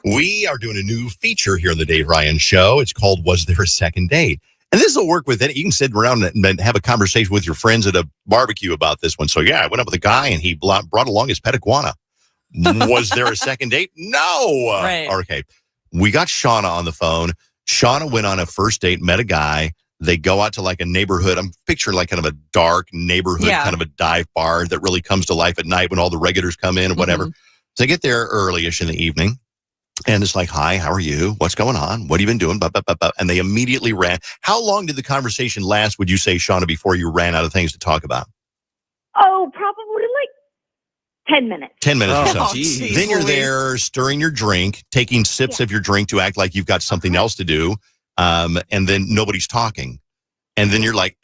We are doing a new feature here on the Dave Ryan Show. It's called Was There a Second Date? And this will work with it. You can sit around and have a conversation with your friends at a barbecue about this one. So, yeah, I went up with a guy and he brought along his pet iguana. Was there a second date? No.
Right.
Okay. We got Shauna on the phone. Shauna went on a first date, met a guy. They go out to like a neighborhood. I'm picturing like kind of a dark neighborhood, kind of a dive bar that really comes to life at night when all the regulars come in or whatever. So they get there early-ish in the evening. And it's like, hi, how are you? What's going on? What have you been doing? And they immediately ran. How long did the conversation last, would you say, Shauna, before you ran out of things to talk about?
Oh, probably like 10 minutes.
10 minutes or so.
Geez.
Then you're there stirring your drink, taking sips of your drink to act like you've got something else to do. And then nobody's talking. And then you're like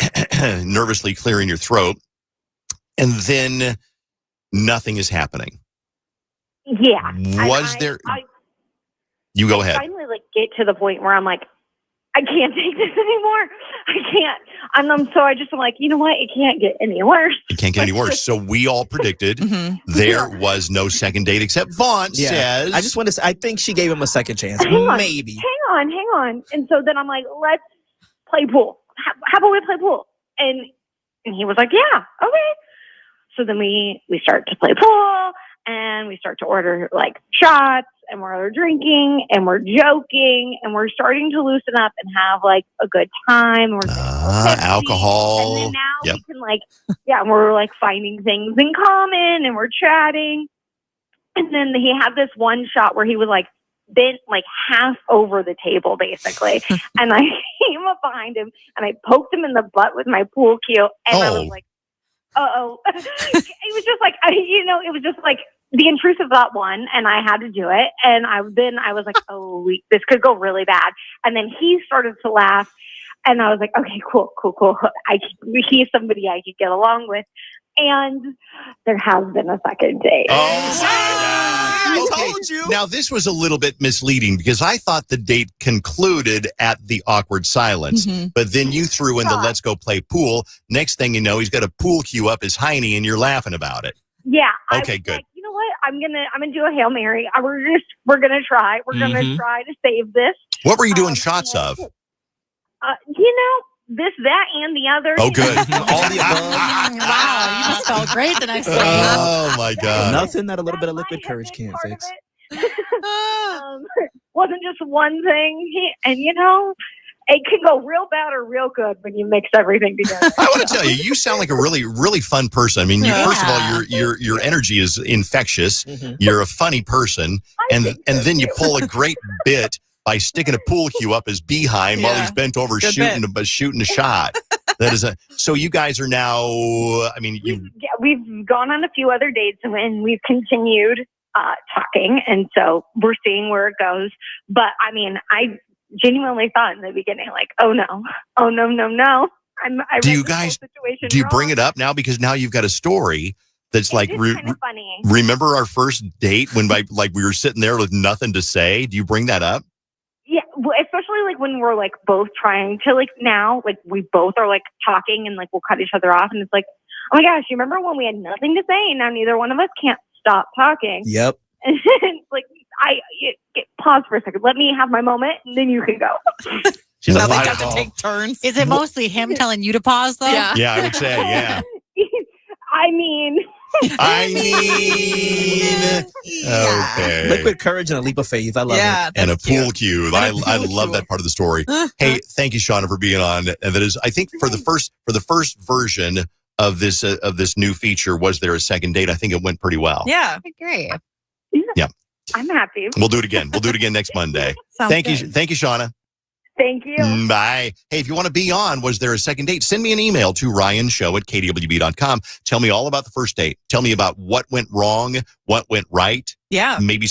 nervously clearing your throat. And then nothing is happening.
Yeah.
You go ahead.
I finally get to the point where I'm like, I can't take this anymore. I can't. I'm like, you know what? It can't get any worse.
It can't get any worse. So we all predicted there was no second date, except Vaughn says.
I just want to say, I think she gave him a second chance. Maybe.
Hang on. And so then I'm like, let's play pool. How about we play pool? And he was like, yeah, okay. So then we start to play pool and we start to order like shots and we're drinking and we're joking and we're starting to loosen up and have like a good time. We're
alcohol.
And then now we can we're like finding things in common and we're chatting. And then he had this one shot where he was like bent like half over the table basically. And I came up behind him and I poked him in the butt with my pool cue. And I was like, uh-oh. It was just like, it was just like, the intrusive thought won, and I had to do it. And I was like, oh, this could go really bad. And then he started to laugh, and I was like, okay, cool. He's somebody I could get along with. And there has been a second date.
I told you. Now, this was a little bit misleading because I thought the date concluded at the awkward silence. But then you threw in the let's go play pool. Next thing you know, he's got a pool cue up his hiney, and you're laughing about it.
Yeah.
Okay, good.
Like, you know what? I'm gonna do a Hail Mary. We're gonna try. We're gonna try to save this.
What were you doing shots of?
This, that, and the other.
Oh, good.
All the above.
Wow, you must felt great the next day.
Oh my God.
Nothing that a little bit of liquid courage can't fix.
Wasn't just one thing, and it can go real bad or real good when you mix everything together.
I want to tell you, you sound like a really, really fun person. I mean, first of all, your energy is infectious. You're a funny person, and then you pull a great bit by sticking a pool cue up his behind while he's bent over shooting a shot. That is so you guys are now. I mean,
we've gone on a few other dates and we've continued talking, and so we're seeing where it goes. But I mean, I genuinely thought in the beginning, like, oh no.
Do you guys? Do you bring it up now because now you've got a story that's like
kind of funny.
Remember our first date when we were sitting there with nothing to say? Do you bring that up?
Yeah, well, especially like when we're like both trying to now, like we both are like talking and like we'll cut each other off, and it's like, oh my gosh, you remember when we had nothing to say and now neither one of us can't stop talking?
Yep.
And it's like pause for a second. Let me have my moment, and then you can go.
She's like, they have to take turns.
Is it mostly him telling you to pause, though?
Yeah, I would say, yeah.
I mean,
okay.
Liquid courage and a leap of faith. I love it.
And a pool cue. I love that part of the story. Hey, thank you, Shauna, for being on. And that is, I think, for the first version of this new feature, was there a second date? I think it went pretty well.
Yeah,
great.
Yeah,
I'm happy.
We'll do it again. We'll do it again next Monday. Thank you, Shauna.
Thank you.
Bye. Hey, if you want to be on Was There a Second Date? Send me an email to ryanshow@kdwb.com. Tell me all about the first date. Tell me about what went wrong, what went right.
Yeah.
Maybe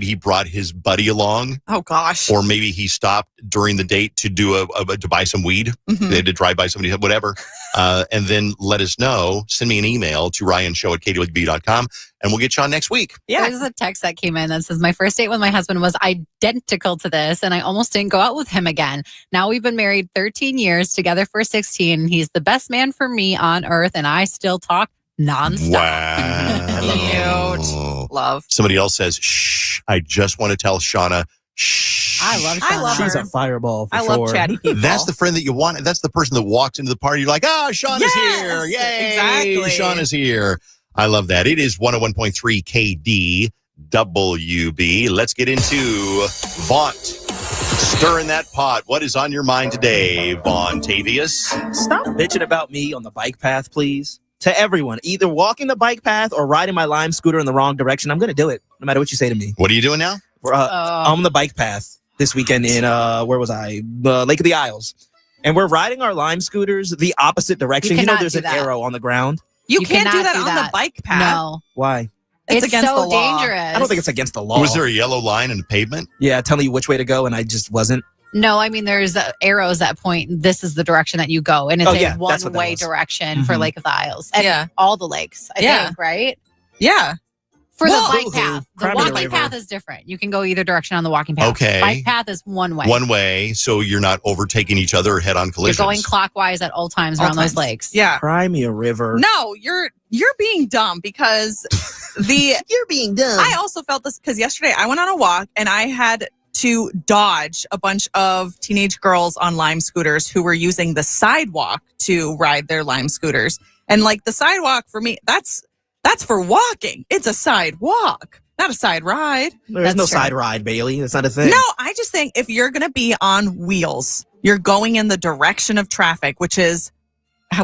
he brought his buddy along.
Oh, gosh.
Or maybe he stopped during the date to do to buy some weed. They had to drive by somebody, whatever. And then let us know. Send me an email to ryanshow@kdwb.com and we'll get you on next week.
Yeah. There's a text that came in that says, my first date with my husband was identical to this, and I almost didn't go out with him again. Now we've been married 13 years, together for 16. He's the best man for me on earth, and I still talk nonstop.
Wow.
Cute. Love.
Somebody else says, shh, I just want to tell Shauna, shh.
I love Shauna.
She's a fireball for
I
sure.
love chatty people.
That's the friend that you want. That's the person that walks into the party. You're like, Shauna's here. Yay.
Exactly.
Shauna's here. I love that. It is 101.3 KDWB. Let's get into Vaunt. Stirring that pot. What is on your mind today, Vaughn Tavius?
Stop bitching about me on the bike path, please. To everyone, either walking the bike path or riding my Lime scooter in the wrong direction, I'm going to do it, no matter what you say to me.
What are you doing now?
We're on the bike path this weekend in, where was I? Lake of the Isles. And we're riding our Lime scooters the opposite direction. You know there's an arrow on the ground.
You can't do that on the bike path.
No.
Why?
It's against
so
the law.
dangerous.
I don't think it's against the law.
Was there a yellow line in the pavement?
Yeah, telling you which way to go, and I just wasn't.
No, I mean, there's arrows that point, this is the direction that you go. And it's a one-way direction for Lake of the Isles. And all the lakes, I think, right?
Yeah.
For the bike path. The walking path is different. You can go either direction on the walking path.
Okay.
Bike path is one way.
One way, so you're not overtaking each other or head-on collisions.
You're going clockwise at all times around those lakes.
Yeah.
Cry me a river.
No, you're being dumb because
you're being dumb.
I also felt this because yesterday I went on a walk and I had to dodge a bunch of teenage girls on Lime scooters who were using the sidewalk to ride their Lime scooters. And like the sidewalk for me, that's for walking. It's a sidewalk, not a side ride.
There's no side ride, Bailey. That's not a thing.
No, I just think if you're going to be on wheels, you're going in the direction of traffic, which is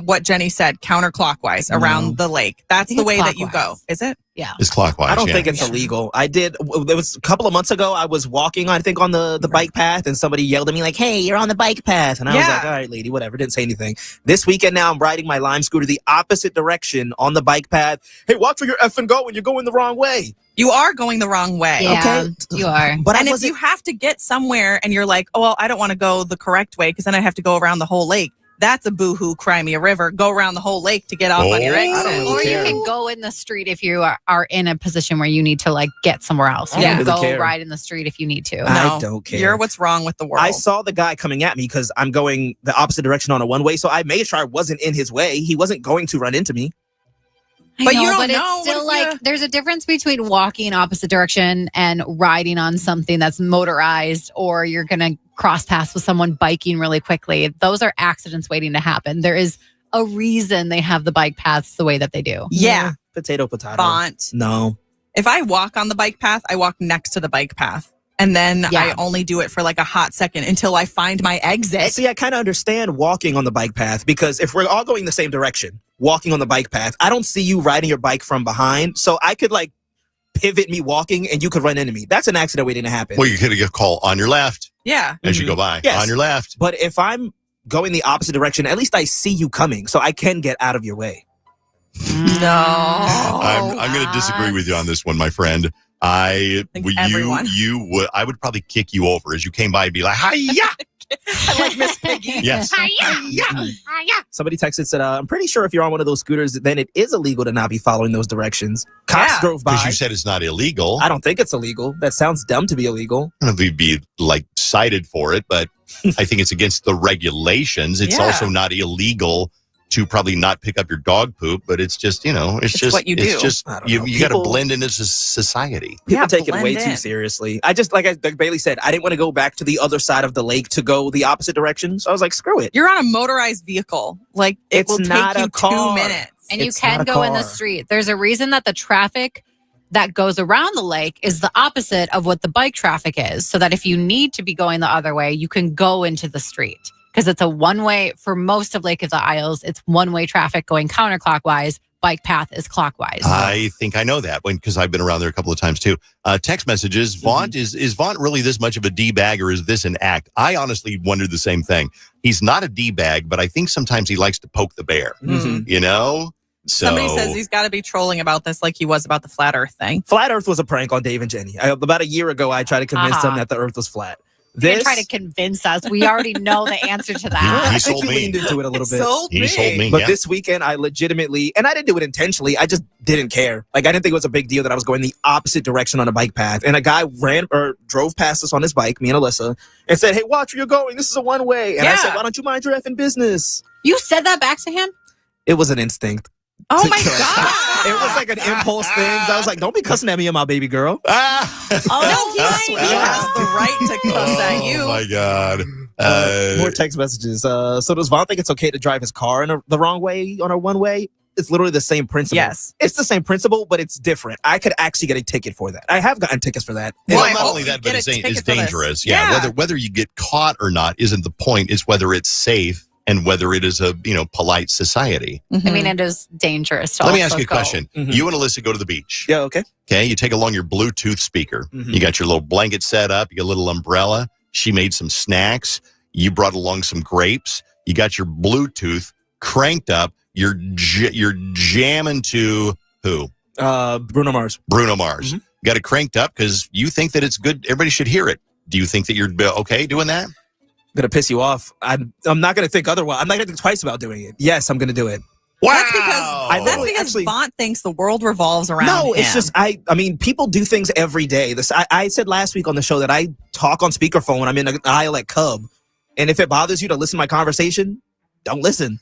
what Jenny said, counterclockwise around the lake. That's the way that you go. Is it?
Yeah.
It's clockwise.
I don't think it's illegal. It was a couple of months ago. I was walking, I think, on the bike path, and somebody yelled at me like, hey, you're on the bike path. And I was like, all right, lady, whatever. Didn't say anything. This weekend now, I'm riding my Lime scooter the opposite direction on the bike path. Hey, watch where you're effing going. You're going the wrong way.
You are going the wrong way.
Yeah,
okay.
You are.
But if you have to get somewhere and you're like, oh, well, I don't want to go the correct way because then I have to go around the whole lake. That's a boo-hoo, cry me a river. Go around the whole lake to get off on your exit.
Or you can go in the street if you are in a position where you need to like get somewhere else. You can go ride in the street if you need to.
I don't care.
You're what's wrong with the world.
I saw the guy coming at me because I'm going the opposite direction on a one-way, so I made sure I wasn't in his way. He wasn't going to run into me.
But you don't
but
know.
it's still like there's a difference between walking opposite direction and riding on something that's motorized, or you're going to cross paths with someone biking really quickly. Those are accidents waiting to happen. There is a reason they have the bike paths the way that they do.
Yeah.
Potato.
Font.
No.
If I walk on the bike path, I walk next to the bike path. And then I only do it for like a hot second until I find my exit.
See, I kind of understand walking on the bike path, because if we're all going the same direction, walking on the bike path, I don't see you riding your bike from behind. So I could like pivot me walking and you could run into me. That's an accident waiting to happen.
Well, you could get a call on your left
Yeah.
as you go by.
Yes.
On your left.
But if I'm going the opposite direction, at least I see you coming, so I can get out of your way.
No.
I'm going to disagree with you on this one, my friend. I would probably kick you over as you came by and be like, hi-ya!
I like Miss Piggy.
Yes.
Somebody texted, said, I'm pretty sure if you're on one of those scooters, then it is illegal to not be following those directions. Cops drove by.
Because you said it's not illegal.
I don't think it's illegal. That sounds dumb to be illegal.
I don't know if you'd be like cited for it, but I think it's against the regulations. It's also not illegal to probably not pick up your dog poop, but it's just, it's just
what you do.
It's just you got to
People-
blend into society.
People take it
blend
way too
in.
seriously. I just, like Bailey said, I didn't want to go back to the other side of the lake to go the opposite direction. So I was like, screw it.
You're on a motorized vehicle. Like, it
It's
will
not
take
a
you
car.
2 minutes.
And you
It's
can
not a
go in the
car.
street. There's a reason that the traffic that goes around the lake is the opposite of what the bike traffic is. So that if you need to be going the other way, you can go into the street. Because it's a one-way, for most of Lake of the Isles, it's one-way traffic going counterclockwise. Bike path is clockwise.
I think I know that because I've been around there a couple of times too. Text messages. Vaunt, is Vaunt really this much of a D-bag, or is this an act? I honestly wondered the same thing. He's not a D-bag, but I think sometimes he likes to poke the bear. So
Somebody says he's got to be trolling about this like he was about the flat earth thing.
Flat Earth was a prank on Dave and Jenny. About a year ago, I tried to convince them that the Earth was flat.
You can try to convince us. We already know the answer to that.
I think you leaned into it a little bit.
sold me.
But this weekend, I legitimately, and I didn't do it intentionally, I just didn't care. Like, I didn't think it was a big deal that I was going the opposite direction on a bike path. And a guy drove past us on his bike, me and Alyssa, and said, hey, watch where you're going. This is a one-way. And I said, why don't you mind your effing business?
You said that back to him?
It was an instinct.
Oh, my God.
It was like an impulse thing. I was like, don't be cussing at me and my baby girl.
Oh, he has the right to cuss at you.
Oh my God.
More text messages. So does Vaughn think it's okay to drive his car in the wrong way on a one-way? It's literally the same principle.
Yes.
It's the same principle, but it's different. I could actually get a ticket for that. I have gotten tickets for that.
Well, not only that, but it's dangerous. Yeah. Whether you get caught or not isn't the point. It's whether it's safe and whether it is a polite society.
I mean, it is dangerous to
Let me
also
ask you a
go.
question. You and Alyssa go to the beach.
Yeah, okay.
Okay, you take along your Bluetooth speaker. You got your little blanket set up. You got a little umbrella. She made some snacks. You brought along some grapes. You got your Bluetooth cranked up. You're jamming to who?
Bruno Mars.
Bruno Mars. Got it cranked up because you think that it's good. Everybody should hear it. Do you think that you're okay doing that?
Going to piss you off. I'm not going to think otherwise. I'm not going to think twice about doing it. Yes, I'm going to do it.
Wow.
That's because Vaughn thinks the world revolves around him.
No, it's just, I mean, people do things every day. I said last week on the show that I talk on speakerphone when I'm in an aisle at Cub. And if it bothers you to listen to my conversation, don't listen.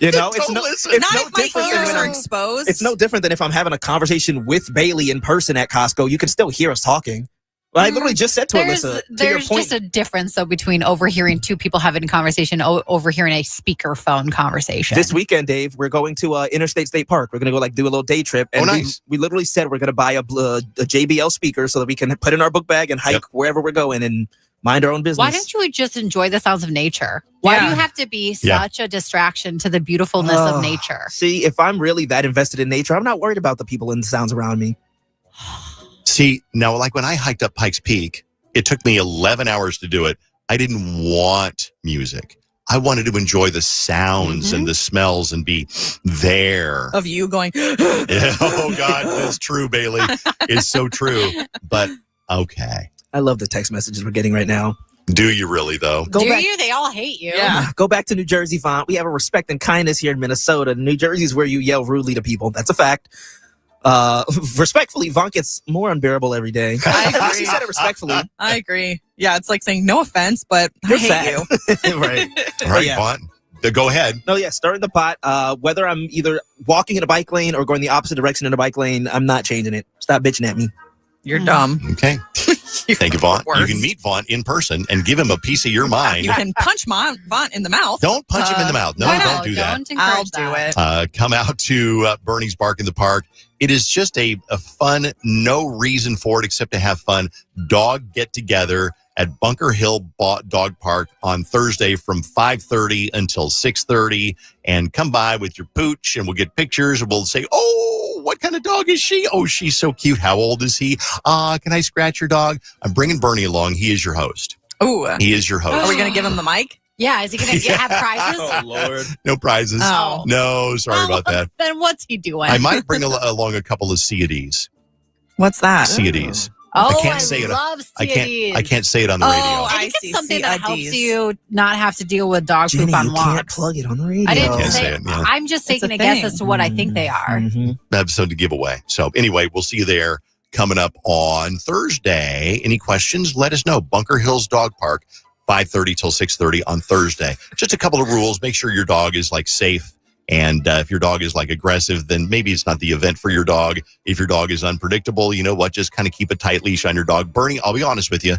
It's
Not if my ears are exposed.
It's no different than if I'm having a conversation with Bailey in person at Costco. You can still hear us talking. Well, I literally just said to Alyssa,
There's just a difference, though, between overhearing two people having a conversation, overhearing a speakerphone conversation.
This weekend, Dave, we're going to Interstate State Park. We're going to go do a little day trip. And
nice.
We literally said we're going to buy a JBL speaker so that we can put in our book bag and hike wherever we're going and mind our own business.
Why don't you just enjoy the sounds of nature? Why do you have to be such a distraction to the beautifulness of nature?
See, if I'm really that invested in nature, I'm not worried about the people and the sounds around me.
See, now, like when I hiked up Pikes Peak, it took me 11 hours to do it. I didn't want music. I wanted to enjoy the sounds and the smells and be there.
Of you going,
oh, God, that's true, Bailey. It's so true. But, okay.
I love the text messages we're getting right now.
Do you really, though?
Do you? They all hate you.
Yeah.
Go back to New Jersey, Vaughn. We have a respect and kindness here in Minnesota. New Jersey is where you yell rudely to people. That's a fact. Respectfully, Vaughn gets more unbearable every day.
I agree.
She said it respectfully.
I agree. Yeah, it's like saying no offense, but I hate you.
Right.
All right,
Yeah.
Vaughn.
Go ahead.
No, yeah, stirring the pot. Whether I'm either walking in a bike lane or going the opposite direction in a bike lane, I'm not changing it. Stop bitching at me.
You're dumb.
Okay. Thank you, Vaughn. You can meet Vaughn in person and give him a piece of your mind.
You can punch Vaughn in the mouth.
Don't punch him in the mouth. No, don't do that.
I'll do it.
Come out to Bernie's Bark in the Park. It is just a fun, no reason for it except to have fun, dog get-together at Bunker Hill Dog Park on Thursday from 5:30 until 6:30. And come by with your pooch, and we'll get pictures, and we'll say, oh, what kind of dog is she? Oh, she's so cute. How old is he? Can I scratch your dog? I'm bringing Bernie along. He is your host.
Ooh.
He is your host.
Are we going to give him the mic?
Yeah, is he going to have prizes?
Oh, Lord.
No prizes.
Oh.
No, sorry about that.
Then what's he doing?
I might bring along a couple of CDs.
What's that?
CDs.
Oh,
I can't say
love
it.
CDs.
I can't say it on the radio.
I think it's something that helps you not have to deal with dog
Jenny,
poop on
you
walks.
can't plug it on the radio.
I didn't
Can't
say
say it, yeah.
I'm just taking a guess as to what I think they are.
Episode to give away. So anyway, we'll see you there coming up on Thursday. Any questions? Let us know. Bunker Hills Dog Park, 5:30 till 6:30 on Thursday. Just a couple of rules. Make sure your dog is safe. And if your dog is aggressive, then maybe it's not the event for your dog. If your dog is unpredictable, you know what? Just kind of keep a tight leash on your dog. Bernie, I'll be honest with you.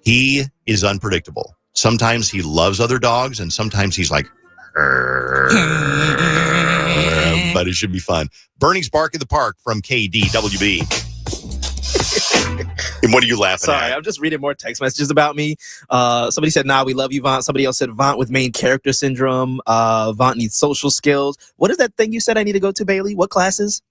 He is unpredictable. Sometimes he loves other dogs, and sometimes he's like, but it should be fun. Bernie's Bark in the Park from KDWB. And what are you laughing
Sorry,
at?
I'm just reading more text messages about me. Somebody said, we love you, Vaughn. Somebody else said, Vaughn with main character syndrome. Vaughn needs social skills. What is that thing you said I need to go to, Bailey? What classes?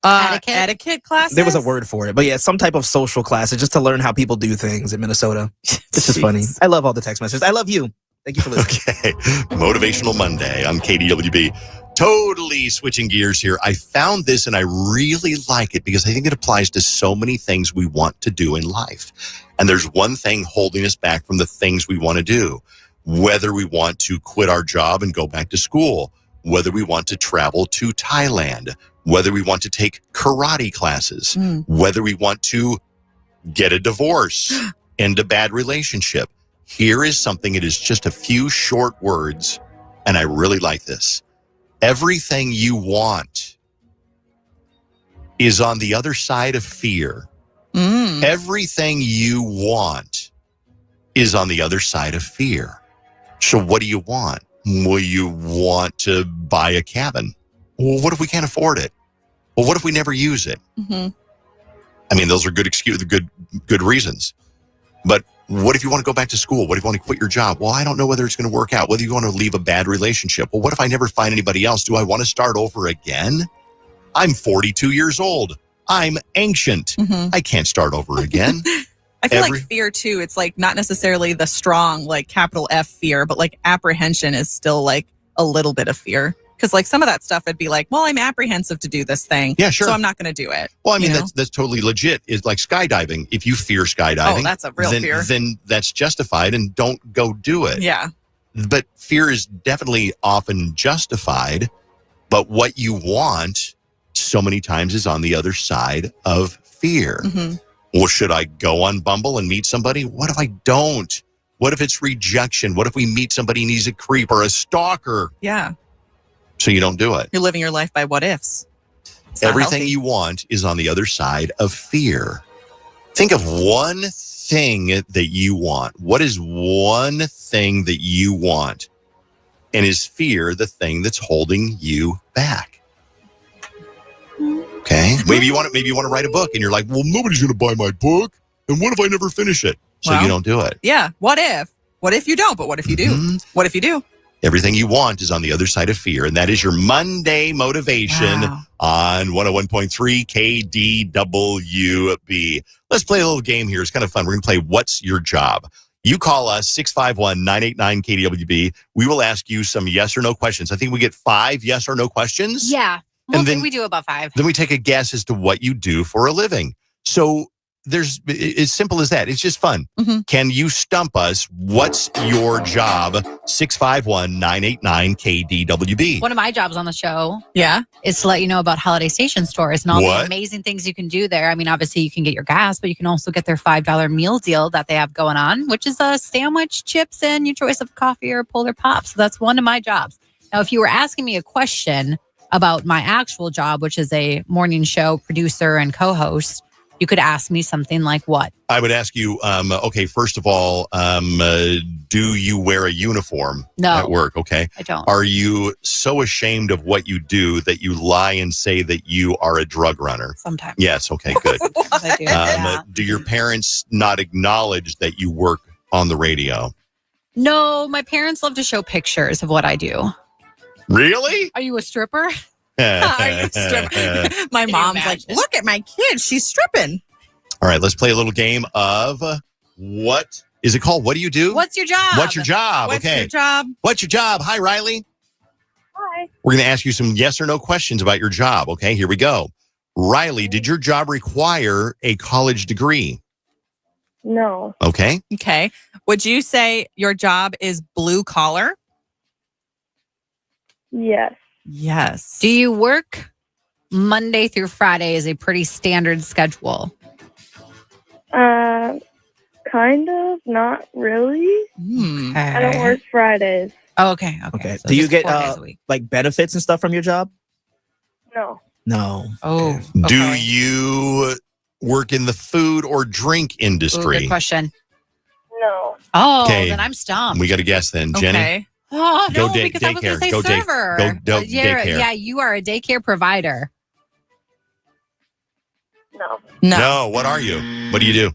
Etiquette classes?
There was a word for it. But yeah, some type of social classes just to learn how people do things in Minnesota. It's just funny. I love all the text messages. I love you. Thank you for listening.
Okay. Motivational Monday on KDWB. Totally switching gears here. I found this and I really like it because I think it applies to so many things we want to do in life. And there's one thing holding us back from the things we want to do. Whether we want to quit our job and go back to school, whether we want to travel to Thailand, whether we want to take karate classes, whether we want to get a divorce, end a bad relationship. Here is something, it is just a few short words, and I really like this. Everything you want is on the other side of fear. Everything you want is on the other side of fear. So what do you want? Well, you want to buy a cabin. Well, what if we can't afford it? Well, what if we never use it? I mean, those are good excuses, good reasons. But what if you want to go back to school? What if you want to quit your job? Well, I don't know whether it's going to work out. Whether you want to leave a bad relationship. Well, what if I never find anybody else? Do I want to start over again? I'm 42 years old. I'm ancient. I can't start over again.
I feel like fear too. It's not necessarily the strong, capital F fear, but apprehension is still a little bit of fear. Because some of that stuff I'd be well, I'm apprehensive to do this thing.
Yeah, sure.
So I'm not going to do it.
Well, I mean, that's totally legit. It's like skydiving. If you fear skydiving,
that's a real fear.
Then that's justified and don't go do it.
Yeah.
But fear is definitely often justified. But what you want so many times is on the other side of fear. Well, should I go on Bumble and meet somebody? What if I don't? What if it's rejection? What if we meet somebody and he's a creep or a stalker?
Yeah.
So you don't do it.
You're living your life by what ifs.
Everything you want is on the other side of fear. Think of one thing that you want. What is one thing that you want? And is fear the thing that's holding you back? Okay. Maybe you want to write a book and you're like, well, nobody's going to buy my book. And what if I never finish it? So you don't do it.
Yeah. What if? What if you don't? But what if you do? What if you do?
Everything you want is on the other side of fear. And that is your Monday motivation on 101.3 KDWB. Let's play a little game here. It's kind of fun. We're going to play What's Your Job? You call us 651-989-KDWB. We will ask you some yes or no questions. I think we get 5 yes or no questions.
Yeah.
And then
we do about 5.
Then we take a guess as to what you do for a living. So
there's as simple as that. It's just fun. Can you stump us? What's your job? 651-989-KDWB.
One of my jobs on the show
is
to let you know about Holiday Station stores and all
What?
the amazing things you can do there. I mean, obviously you can get your gas, but you can also get their $5 meal deal that they have going on, which is a sandwich, chips, and your choice of coffee or Polar Pop. So that's one of my jobs. Now, if you were asking me a question about my actual job, which is a morning show producer and co-host, you could ask me something like what?
I would ask you, okay, first of all, do you wear a uniform at work? Okay.
I don't.
Are you so ashamed of what you do that you lie and say that you are a drug runner?
Sometimes.
Yes. Okay, good.
I do.
Do your parents not acknowledge that you work on the radio?
No, my parents love to show pictures of what I do.
Really?
Are you a stripper?
My mom's like, look at my kid. She's stripping.
All right, let's play a little game of what is it called? What do you do?
What's your job?
What's your job?
What's
Okay.
your job?
What's your job? Hi, Riley.
Hi.
We're going to ask you some yes or no questions about your job. Okay, here we go. Riley, did your job require a college degree?
No.
Okay.
Okay. Would you say your job is blue collar?
Yes.
Yes.
Do you work Monday through Friday is a pretty standard schedule?
Kind of. Not really. I don't work Fridays.
Oh, okay.
Okay.
So
Do you
just
get
4 days a week.
like benefits and stuff from your job?
No.
No.
Oh.
Do you work in the food or drink
Ooh,
industry?
good question.
No.
Oh,
Okay.
then I'm stumped.
We got to guess then. Jenny?
Okay.
Oh,
Go
no, because I was going to say
daycare. Go day-
server.
go daycare.
Yeah, you are a daycare provider.
No.
No. What are you? What do you do?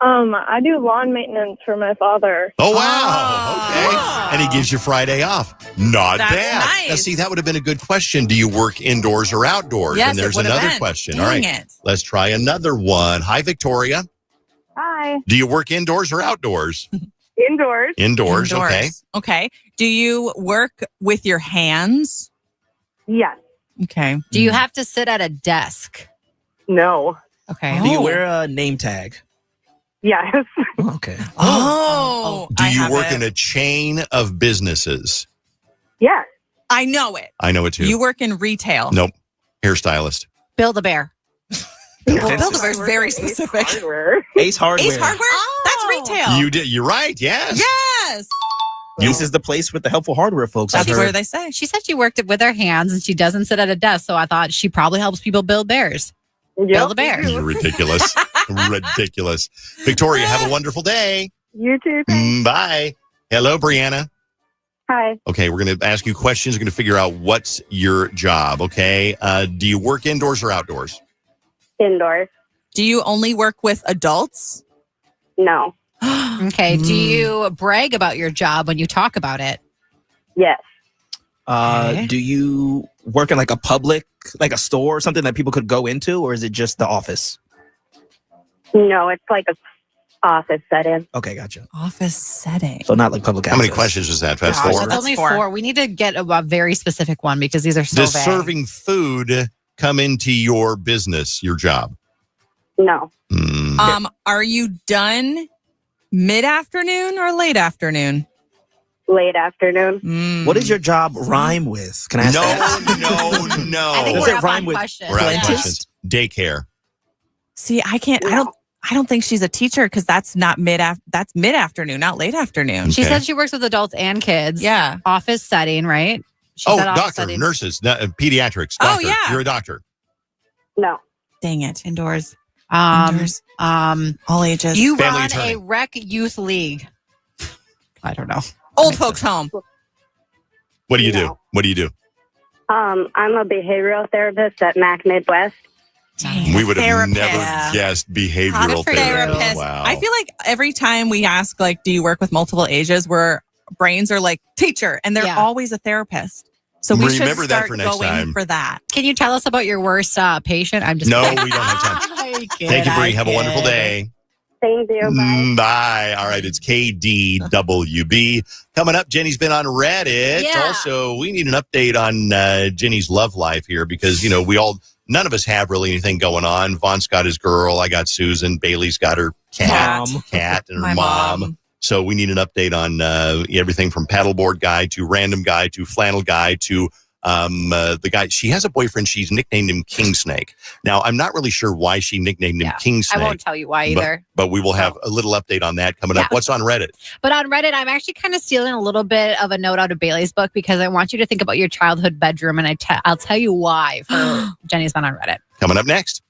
I do lawn maintenance for my father.
Oh, wow. Okay. And he gives you Friday off. Not
That's
bad.
nice.
Now, see, that would have been a good question. Do you work indoors or outdoors?
Yes,
and there's
it would have
another
been.
question.
Dang
All right.
it.
Let's try another one. Hi, Victoria.
Hi.
Do you work indoors or outdoors?
Indoors.
Indoors. Okay.
Okay. Do you work with your hands?
Yes.
Okay.
Do you have to sit at a desk?
No.
Okay.
Do you wear a name tag?
Yes.
Okay.
Oh.
Do
I
you
have
work
it.
in a chain of businesses?
Yes.
I know it.
I know it too.
You work in retail.
Nope. Hairstylist.
Build-A-Bear.
Well, Build-A-Bear is very specific.
Ace Hardware.
Ace Hardware? That's retail.
You did. You're right. Yes.
Yes.
Ace is the place with the helpful hardware folks. I've
That's
heard.
where they say.
She said she worked it with her hands and she doesn't sit at a desk, so I thought she probably helps people build bears. Build a bear.
You're ridiculous. Ridiculous. Victoria, have a wonderful day.
You too.
Bye. Hello, Brianna.
Hi.
Okay, we're going to ask you questions. We're going to figure out what's your job, okay? Do you work indoors or outdoors?
Indoors.
Do you only work with adults?
No.
Okay. Do you brag about your job when you talk about it?
Yes.
Do you work in like a public, like a store or something that people could go into, or is it just the office?
No, it's like a office setting.
Okay, gotcha.
Office setting.
So not like public
How many
access.
questions was that? That's
Gosh,
four?
that's only four. We need to get a very specific one because these are so
Does
vague.
serving food come into your business, your job?
No.
Are you done mid-afternoon or late afternoon?
Late afternoon.
What does your job rhyme with? Can I ask that?
No.
I think
Does
we're
it
up
rhyme
on
with
questions.
We're out of
Yeah.
questions. Daycare.
See, I can't. I don't think she's a teacher because that's not that's mid-afternoon, not late afternoon.
She said she works with adults and kids.
Yeah.
Office setting, right? She said office
doctor,
setting.
nurses, pediatrics.
Oh,
Doctor.
yeah.
You're a doctor.
No.
Dang it.
Indoors.
Indoors. All ages.
You
Family
run
attorney.
a rec youth league. I don't know.
Old folks home.
What do you do? What do you do?
I'm a behavioral therapist at Mac Midwest.
We would have
Therapist.
never guessed behavioral therapy.
Therapist.
Wow.
I feel like every time we ask, like, do you work with multiple ages, where brains are like teacher, and they're
Yeah.
always a therapist. So we should
Remember that
start
for next
going
time.
for that.
Can you tell us about your worst patient? I'm just
No,
kidding.
we don't have time.
I kid,
Thank you, Bree.
I
Have a wonderful
kid.
day.
Thank you. Bye.
Bye. All right, it's KDWB. Coming up, Jenny's been on Reddit.
Yeah.
Also, we need an update on Jenny's love life here because, none of us have really anything going on. Vaughn's got his girl. I got Susan. Bailey's got her cat and her
My mom.
So we need an update on everything from paddleboard guy to random guy to flannel guy to the guy. She has a boyfriend. She's nicknamed him King Snake. Now, I'm not really sure why she nicknamed him King Snake.
I won't tell you why either.
But we will have a little update on that coming up. What's on Reddit?
But on Reddit, I'm actually kind of stealing a little bit of a note out of Bailey's book because I want you to think about your childhood bedroom, and I'll tell you why for Jenny's been on Reddit.
Coming up next.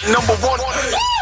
Number one.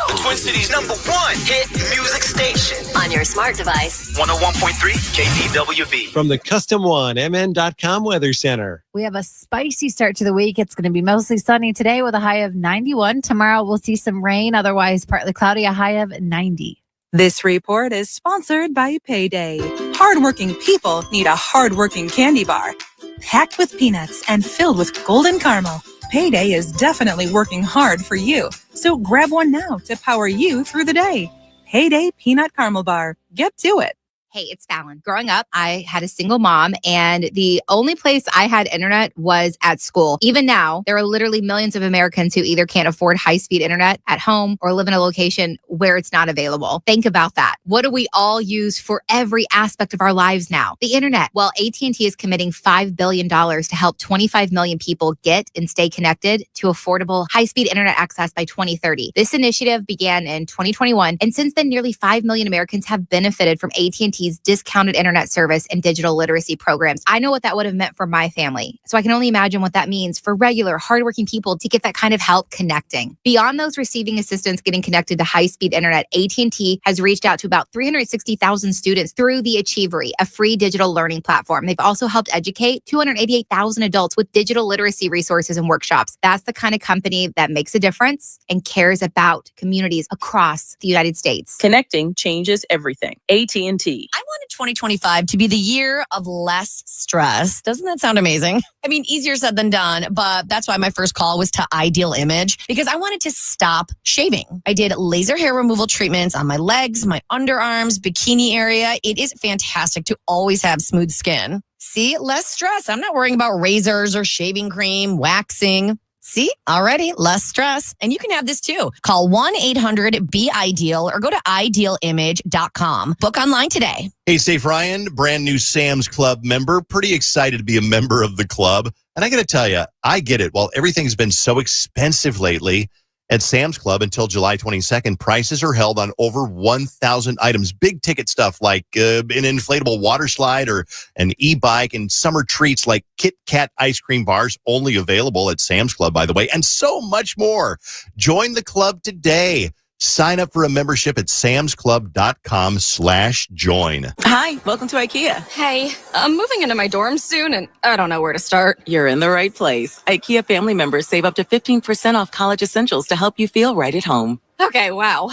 The Twin Cities #1 hit music station.
On your smart device.
101.3 KDWB.
From the Custom One, MN.com Weather Center.
We have a spicy start to the week. It's going to be mostly sunny today with a high of 91. Tomorrow we'll see some rain, otherwise partly cloudy, a high of 90.
This report is sponsored by Payday. Hardworking people need a hardworking candy bar. Packed with peanuts and filled with golden caramel, Payday is definitely working hard for you. So grab one now to power you through the day. Payday Peanut Caramel Bar. Get to it.
Hey, it's Fallon. Growing up, I had a single mom, and the only place I had internet was at school. Even now, there are literally millions of Americans who either can't afford high-speed internet at home or live in a location where it's not available. Think about that. What do we all use for every aspect of our lives now? The internet. Well, AT&T is committing $5 billion to help 25 million people get and stay connected to affordable high-speed internet access by 2030. This initiative began in 2021, and since then, nearly 5 million Americans have benefited from AT&T's discounted internet service and digital literacy programs. I know what that would have meant for my family, so I can only imagine what that means for regular, hardworking people to get that kind of help connecting. Beyond those receiving assistance getting connected to high-speed internet, AT&T has reached out to about 360,000 students through the Achievery, a free digital learning platform. They've also helped educate 288,000 adults with digital literacy resources and workshops. That's the kind of company that makes a difference and cares about communities across the United States.
Connecting changes everything. AT&T.
I wanted 2025 to be the year of less stress. Doesn't that sound amazing? I mean, easier said than done, but that's why my first call was to Ideal Image because I wanted to stop shaving. I did laser hair removal treatments on my legs, my underarms, bikini area. It is fantastic to always have smooth skin. See, less stress. I'm not worrying about razors or shaving cream, waxing. See, already less stress. And you can have this too. Call 1-800-BE-IDEAL or go to idealimage.com. Book online today.
Hey, Safe Ryan, brand new Sam's Club member. Pretty excited to be a member of the club. And I got to tell you, I get it. While everything's been so expensive lately, at Sam's Club until July 22nd, prices are held on over 1,000 items. Big ticket stuff like an inflatable water slide or an e-bike, and summer treats like Kit Kat ice cream bars, only available at Sam's Club, by the way, and so much more. Join the club today. Sign up for a membership at samsclub.com/join.
Hi, welcome to IKEA.
Hey, I'm moving into my dorm soon, and I don't know where to start.
You're in the right place. IKEA family members save up to 15% off college essentials to help you feel right at home.
Okay, wow.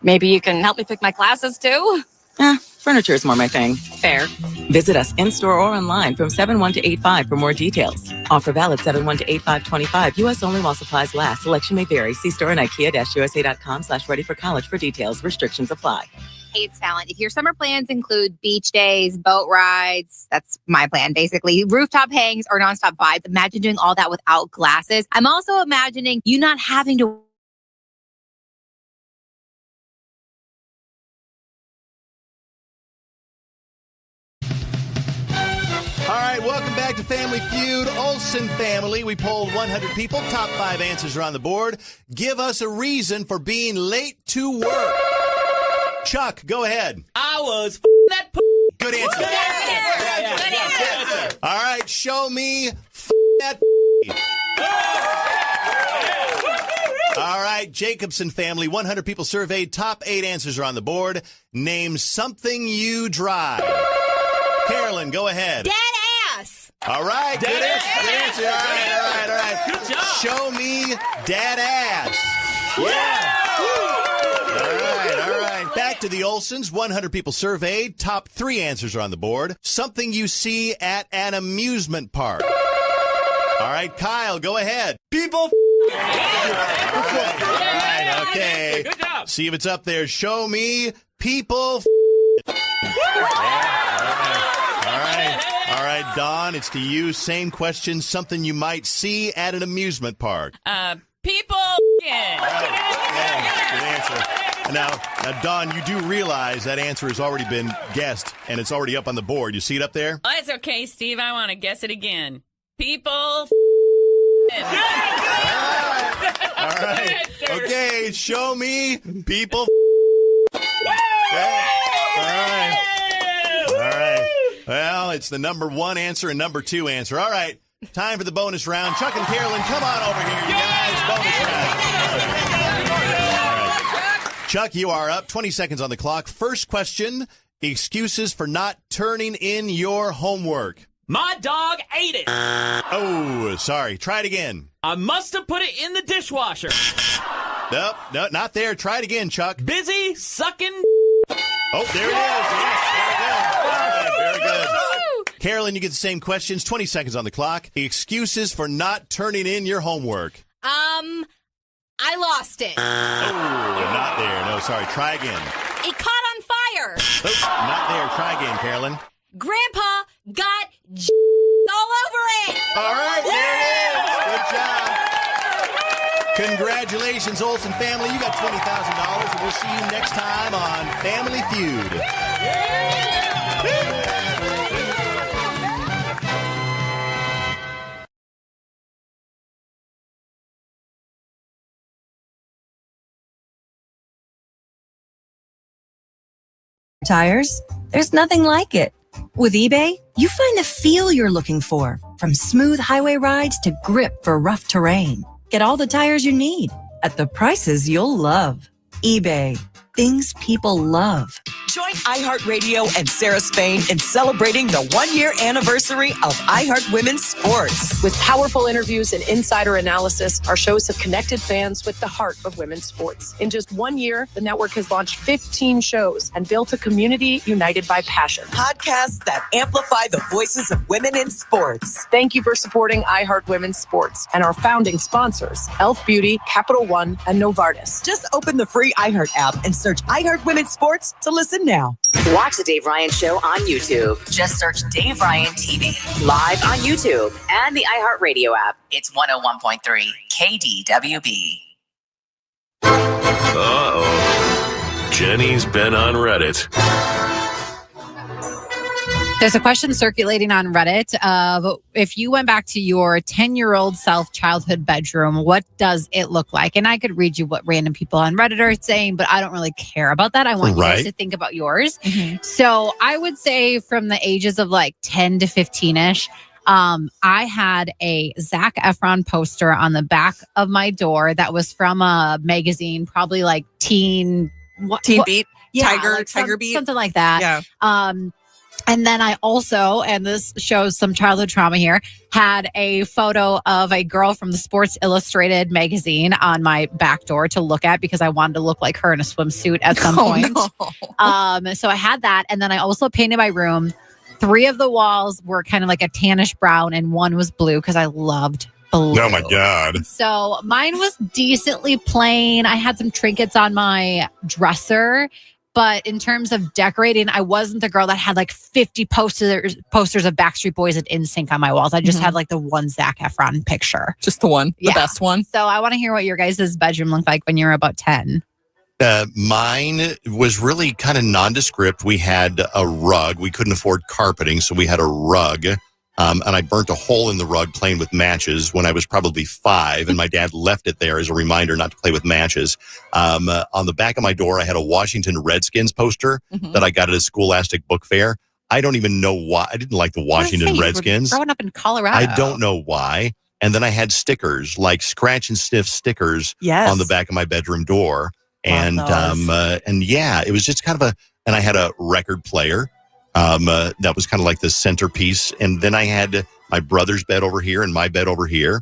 Maybe you can help me pick my classes too?
Furniture is more my thing.
Fair.
Visit us in-store or online from 7/1 to 8/5 for more details. Offer valid 7/1 to 8/5/25. U.S. only while supplies last. Selection may vary. See store and IKEA-USA.com/ready-for-college for details. Restrictions apply.
Hey, it's Fallon. If your summer plans include beach days, boat rides, that's my plan, basically, rooftop hangs or nonstop vibes, imagine doing all that without glasses. I'm also imagining you not having to
All right, welcome back to Family Feud. Olsen family. We polled 100 people. Top 5 answers are on the board. Give us a reason for being late to work. Chuck, go ahead.
I was that
Good answer.
Good answer.
All right, show me that All right, Jacobson family. 100 people surveyed. Top 8 answers are on the board. Name something you drive. Carolyn, go ahead.
Dead ass.
All right, good answer. All right.
Good job.
Show me dad ass.
Yeah.
All right. Back to the Olsens. 100 people surveyed. Top 3 answers are on the board. Something you see at an amusement park. All right, Kyle, go ahead.
People.
All right, okay.
Good job. up.
See if it's up there. Show me people. All right, Dawn, it's to you. Same question. Something you might see at an amusement park.
People.
Yeah, good answer. Now, Dawn, you do realize that answer has already been guessed, and it's already up on the board. You see it up there?
Oh, it's okay, Steve. I want to guess it again. People.
All right. Okay, show me people. Okay. All right. Well, it's the number one answer and number two answer. All right. Time for the bonus round. Chuck and Carolyn, come on over here, you guys. Bonus round. All right. Chuck, you are up. 20 seconds on the clock. First question, excuses for not turning in your homework.
My dog ate it.
Oh, sorry. Try it again.
I must have put it in the dishwasher.
Nope, no, not there. Try it again, Chuck.
Busy sucking.
Oh, there it is. Yes, very good. Very good. Carolyn, you get the same questions. 20 seconds on the clock. Excuses for not turning in your homework.
I lost it.
Oh, not there. No, sorry. Try again.
It caught on fire.
Oh, not there. Try again, Carolyn.
Grandpa got all over it.
All right, there it is. Good job. Congratulations, Olsen family. You got $20,000, and we'll see you next time on Family Feud.
Tires? There's nothing like it. With eBay, you find the feel you're looking for, from smooth highway rides to grip for rough terrain. Get all the tires you need at the prices you'll love. eBay, things people love.
Join iHeartRadio and Sarah Spain in celebrating the 1-year anniversary of iHeart Women's Sports.
With powerful interviews and insider analysis, our shows have connected fans with the heart of women's sports. In just 1 year, the network has launched 15 shows and built a community united by passion.
Podcasts that amplify the voices of women in sports.
Thank you for supporting iHeart Women's Sports and our founding sponsors, Elf Beauty, Capital One, and Novartis.
Just open the free iHeart app and search iHeart Women's Sports to listen now.
Watch the Dave Ryan Show on YouTube. Just search Dave Ryan TV. Live on YouTube and the iHeartRadio app. It's 101.3 KDWB.
Uh-oh. Jenny's been on Reddit.
There's a question circulating on Reddit of if you went back to your 10-year-old self childhood bedroom, what does it look like? And I could read you what random people on Reddit are saying, but I don't really care about that. I want you guys to think about yours. Mm-hmm. So I would say from the ages of like 10 to 15-ish, I had a Zac Efron poster on the back of my door that was from a magazine, probably like Teen
Beat,
yeah,
Tiger Beat,
something like that.
Yeah.
And then I also, and this shows some childhood trauma here, had a photo of a girl from the Sports Illustrated magazine on my back door to look at because I wanted to look like her in a swimsuit at some point. No. So I had that. And then I also painted my room. 3 of the walls were kind of like a tannish brown and 1 was blue because I loved blue.
Oh my God.
So mine was decently plain. I had some trinkets on my dresser. But in terms of decorating, I wasn't the girl that had like 50 posters of Backstreet Boys and NSYNC on my walls. I just had like the one Zac Efron picture.
Just the one, the best one.
So I want to hear what your guys' bedroom looked like when you were about 10.
Mine was really kind of nondescript. We had a rug. We couldn't afford carpeting, so we had a rug. And I burnt a hole in the rug playing with matches when I was probably 5, and my dad left it there as a reminder not to play with matches. On the back of my door, I had a Washington Redskins poster that I got at a Scholastic book fair. I don't even know why. I didn't like the Washington Redskins.
Growing up in Colorado.
I don't know why. And then I had stickers, like scratch and sniff stickers on the back of my bedroom door. And yeah, it was just kind of and I had a record player. That was kind of like the centerpiece. And then I had my brother's bed over here and my bed over here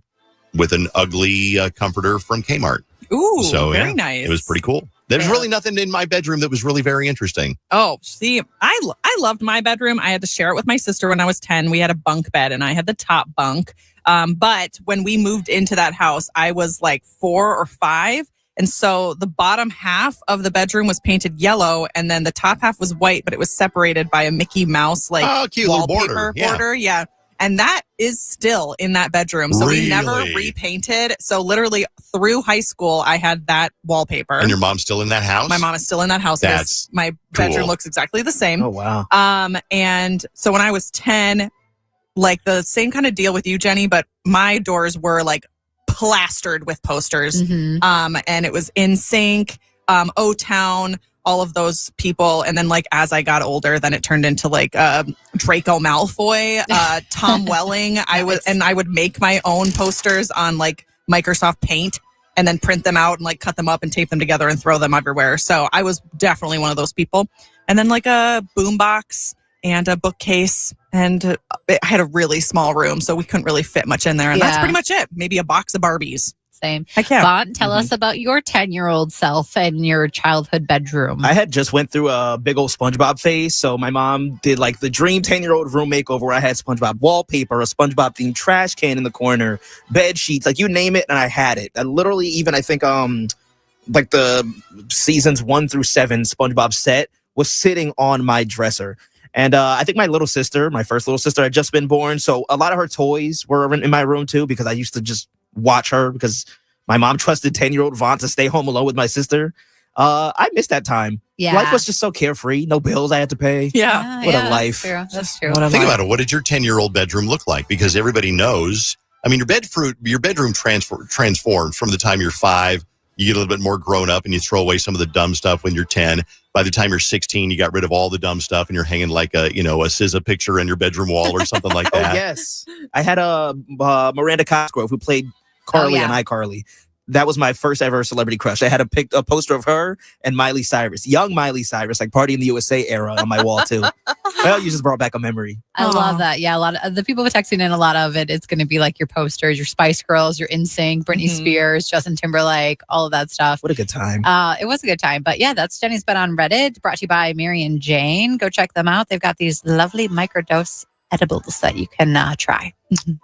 with an ugly comforter from Kmart.
Ooh,
so,
very nice.
It was pretty cool. There's really nothing in my bedroom that was really very interesting.
Oh, see, I loved my bedroom. I had to share it with my sister when I was 10. We had a bunk bed and I had the top bunk. But when we moved into that house, I was like 4 or 5. And so the bottom half of the bedroom was painted yellow, and then the top half was white, but it was separated by a Mickey Mouse
cute little
wallpaper border. Yeah. And that is still in that bedroom. So we never repainted. So literally through high school, I had that wallpaper.
And your mom's still in that house?
My mom is still in that house. My bedroom looks exactly the same.
Oh, wow.
And so when I was 10, like the same kind of deal with you, Jenny, but my doors were like plastered with posters. And it was NSYNC, O-Town, all of those people. And then like as I got older, then it turned into like Draco Malfoy, Tom Welling. I would make my own posters on like Microsoft Paint and then print them out and like cut them up and tape them together and throw them everywhere. So I was definitely one of those people. And then like a boombox and a bookcase, and I had a really small room, so we couldn't really fit much in there. And that's pretty much it. Maybe a box of Barbies.
Same.
Heck yeah.
Vaughn, tell us about your 10-year-old self and your childhood bedroom.
I had just went through a big old SpongeBob phase. So my mom did like the dream 10-year-old room makeover where I had SpongeBob wallpaper, a SpongeBob themed trash can in the corner, bed sheets, like you name it, and I had it. I literally even, I think, like the seasons 1 through 7 SpongeBob set was sitting on my dresser. And I think my first little sister had just been born. So a lot of her toys were in my room too, because I used to just watch her because my mom trusted 10-year-old Vaughn to stay home alone with my sister. I missed that time.
Yeah.
Life was just so carefree. No bills I had to pay.
Yeah.
What a life.
That's true.
Think about it. What did your 10-year-old bedroom look like? Because everybody knows. I mean, your bedroom transformed from the time you're 5. You get a little bit more grown up and you throw away some of the dumb stuff when you're 10. By the time you're 16, you got rid of all the dumb stuff and you're hanging like a SZA picture in your bedroom wall or something like that.
Oh, yes. I had a Miranda Cosgrove who played Carly on iCarly. That was my first ever celebrity crush. I had a poster of her and Miley Cyrus, young Miley Cyrus, like Party in the USA era on my wall too. Well, you just brought back a memory.
I love that. Yeah, a lot of the people texting in, a lot of it's going to be like your posters, your Spice Girls, your NSYNC, Britney Spears, Justin Timberlake, all of that stuff.
What a good time.
It was a good time. But yeah, that's Jenny's Bed on Reddit, brought to you by Mary and Jane. Go check them out. They've got these lovely microdose edibles that you can try.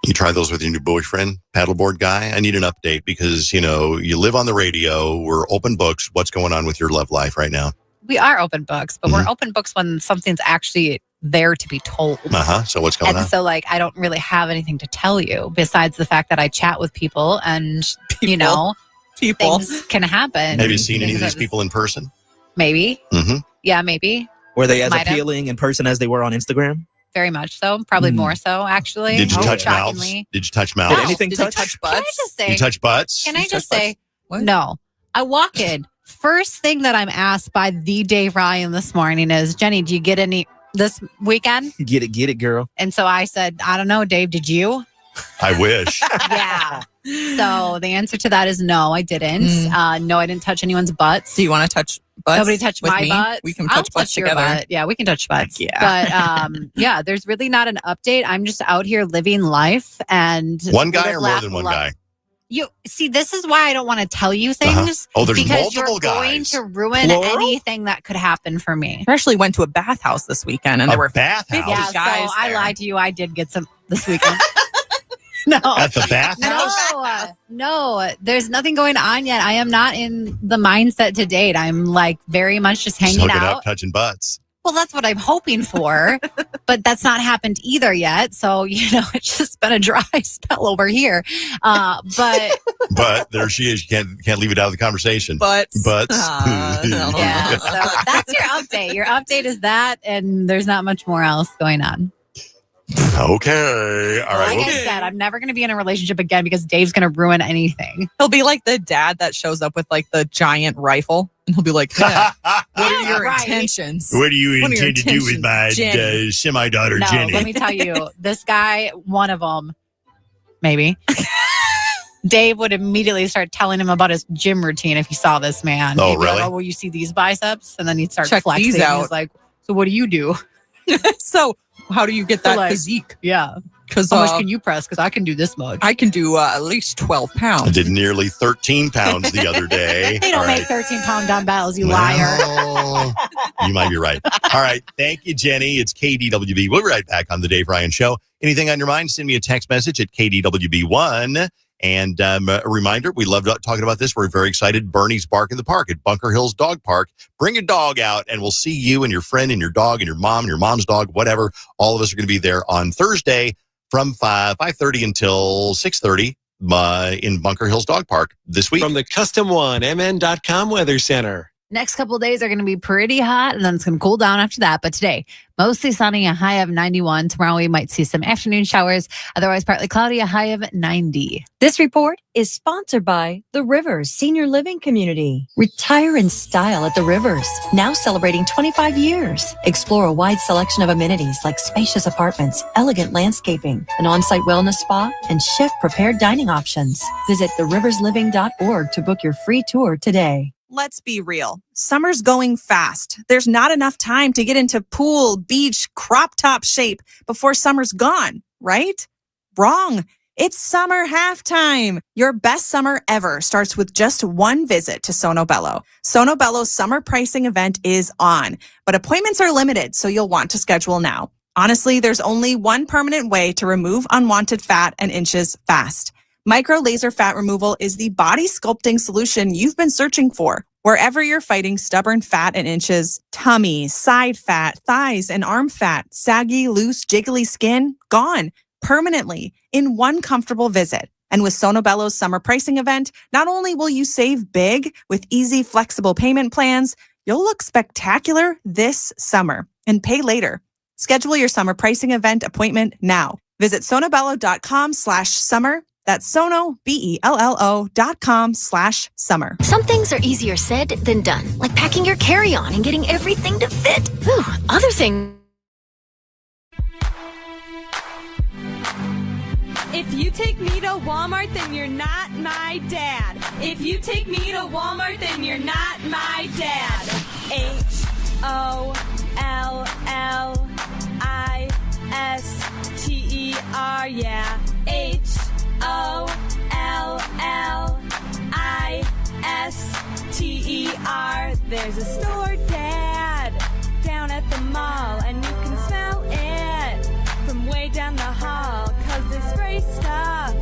You try those with your new boyfriend, paddleboard guy? I need an update because, you live on the radio. We're open books. What's going on with your love life right now?
We are open books, but we're open books when something's actually there to be told.
So what's going on?
And so like, I don't really have anything to tell you besides the fact that I chat with people and, things can happen.
Have you seen any of these people in person?
Maybe. Yeah, maybe.
Were they as appealing in person as they were on Instagram?
Very much so. Probably more so, actually.
Did you touch mouths? Did you touch mouths?
Did anything
Did
touch?
you touch butts?
Can I just say?
You touch butts?
Can I just say? No. I walk in. First thing that I'm asked by the Dave Ryan this morning is, Jenny, do you get any this weekend?
Get it, girl.
And so I said, I don't know, Dave, did you?
I wish.
Yeah. So the answer to that is no, I didn't. No, I didn't touch anyone's butts.
Do you want to touch butts?
Nobody touched
with
my
me?
butt.
We can touch butts
your
together.
Butt. Yeah, we can touch butts.
Yeah.
But yeah, there's really not an update. I'm just out here living life and
one guy or more than one guy?
You see, this is why I don't want to tell you things.
Oh, there's
because
multiple
you're going
guys.
to ruin anything that could happen for me.
I actually went to a bathhouse this weekend, and there were 50
bathhouse?
So
guys
I
there.
lied to you. I did get some this weekend. No.
At the bathhouse?
No, there's nothing going on yet. I am not in the mindset to date. I'm like very much just hanging
hooking
out.
up, touching butts.
Well, that's what I'm hoping for, but that's not happened either yet. So, it's just been a dry spell over here.
But there she is. You can't leave it out of the converstion.
Butts.
Yeah, so that's your update. Your update is that, and there's not much more else going on.
Okay. All right.
Like I said, I'm never going to be in a relationship again because Dave's going to ruin anything.
He'll be like the dad that shows up with like the giant rifle, and he'll be like, "Yeah, what are your intentions?
What do you
What are your
intend to do with my
Jenny?"
semi-daughter,
No,
Jenny?
let me tell you, this guy, one of them, maybe. Dave would immediately start telling him about his gym routine if he saw this man.
Oh,
He'd be like,
really?
oh, well, you see these biceps? And then he'd start
Check
flexing.
these out.
He's like, so what do you do?
So, how do you get that
like,
physique?
Yeah.
Because
How much can you press? Because I can do this much.
I can do at least 12 pounds.
I did nearly 13 pounds the other day.
They don't
All
make
right.
13-pound dumbbells, you liar.
Well, you might be right. All right. Thank you, Jenny. It's KDWB. We'll be right back on the Dave Ryan Show. Anything on your mind, send me a text message at KDWB1. And a reminder, we love talking about this. We're very excited. Bernie's Bark in the Park at Bunker Hills Dog Park. Bring your dog out, and we'll see you and your friend and your dog and your mom's dog, whatever. All of us are going to be there on Thursday from 5:30 until 6:30 in Bunker Hills Dog Park this week.
From the Custom One, MN.com Weather Center.
Next couple of days are going to be pretty hot, and then it's going to cool down after that. But today, mostly sunny, a high of 91. Tomorrow, we might see some afternoon showers. Otherwise, partly cloudy, a high of 90.
This report is sponsored by The Rivers Senior Living Community. Retire in style at The Rivers, now celebrating 25 years. Explore a wide selection of amenities like spacious apartments, elegant landscaping, an on-site wellness spa, and chef-prepared dining options. Visit theriversliving.org to book your free tour today.
Let's be real. Summer's going fast. There's not enough time to get into pool, beach, crop top shape before summer's gone, right? Wrong. It's summer halftime. Your best summer ever starts with just one visit to Sono Bello. Sono Bello's summer pricing event is on, but appointments are limited, so you'll want to schedule now. Honestly, there's only one permanent way to remove unwanted fat and inches fast. Micro laser fat removal is the body sculpting solution you've been searching for. Wherever you're fighting stubborn fat and inches, tummy, side fat, thighs, and arm fat, saggy, loose, jiggly skin, gone permanently in one comfortable visit. And with Sono Bello's summer pricing event, not only will you save big with easy, flexible payment plans, you'll look spectacular this summer and pay later. Schedule your summer pricing event appointment now. Visit sonobello.com/summer. That's sonobello.com/summer.
Some things are easier said than done, like packing your carry-on and getting everything to fit. Whew, other things.
If you take me to Walmart, then you're not my dad. If you take me to Walmart, then you're not my dad. HOLLISTER, yeah. HOLLISTER. There's a store, Dad, down at the mall, and you can smell it from way down the hall, 'cause they spray stuff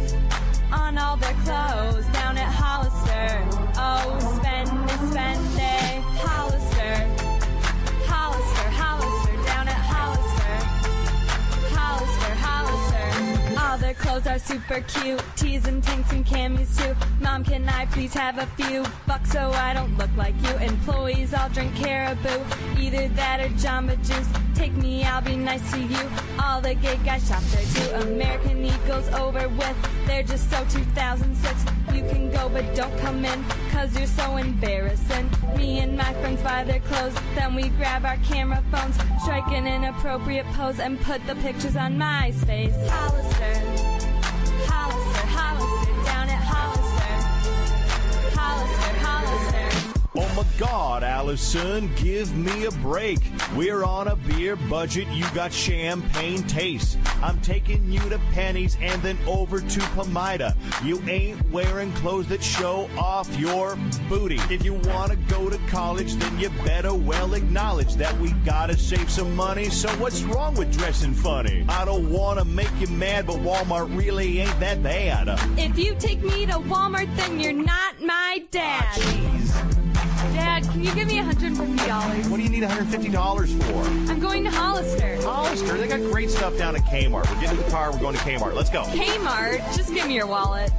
on all their clothes down at Hollister. Oh, spend it. Hollister, down at Hollister. All their clothes are super cute, tees and tanks and camis too. Mom, can I please have a few bucks so I don't look like you? Employees all drink Caribou, either that or Jamba Juice. Take me, I'll be nice to you. All the gay guys shop there too. American Eagles over with, they're just so 2006. You can go but don't come in, 'cause you're so embarrassing. Me and my friends buy their clothes, then we grab our camera phones, strike an inappropriate pose, and put the pictures on MySpace. Hollister, down at Hollister.
Oh my God, Allison, give me a break. We're on a beer budget, you got champagne taste. I'm taking you to Penny's and then over to Pomida. You ain't wearing clothes that show off your booty. If you want to go to college, then you better well acknowledge that we gotta save some money. So what's wrong with dressing funny? I don't want to make you mad, but Walmart really ain't that bad.
If you take me to Walmart, then you're not my dad. Dad, can you give me $150?
What do you need $150 for?
I'm going to Hollister.
Hollister? They got great stuff down at Kmart. We're getting in the car. We're going to Kmart. Let's go.
Kmart? Just give me your wallet.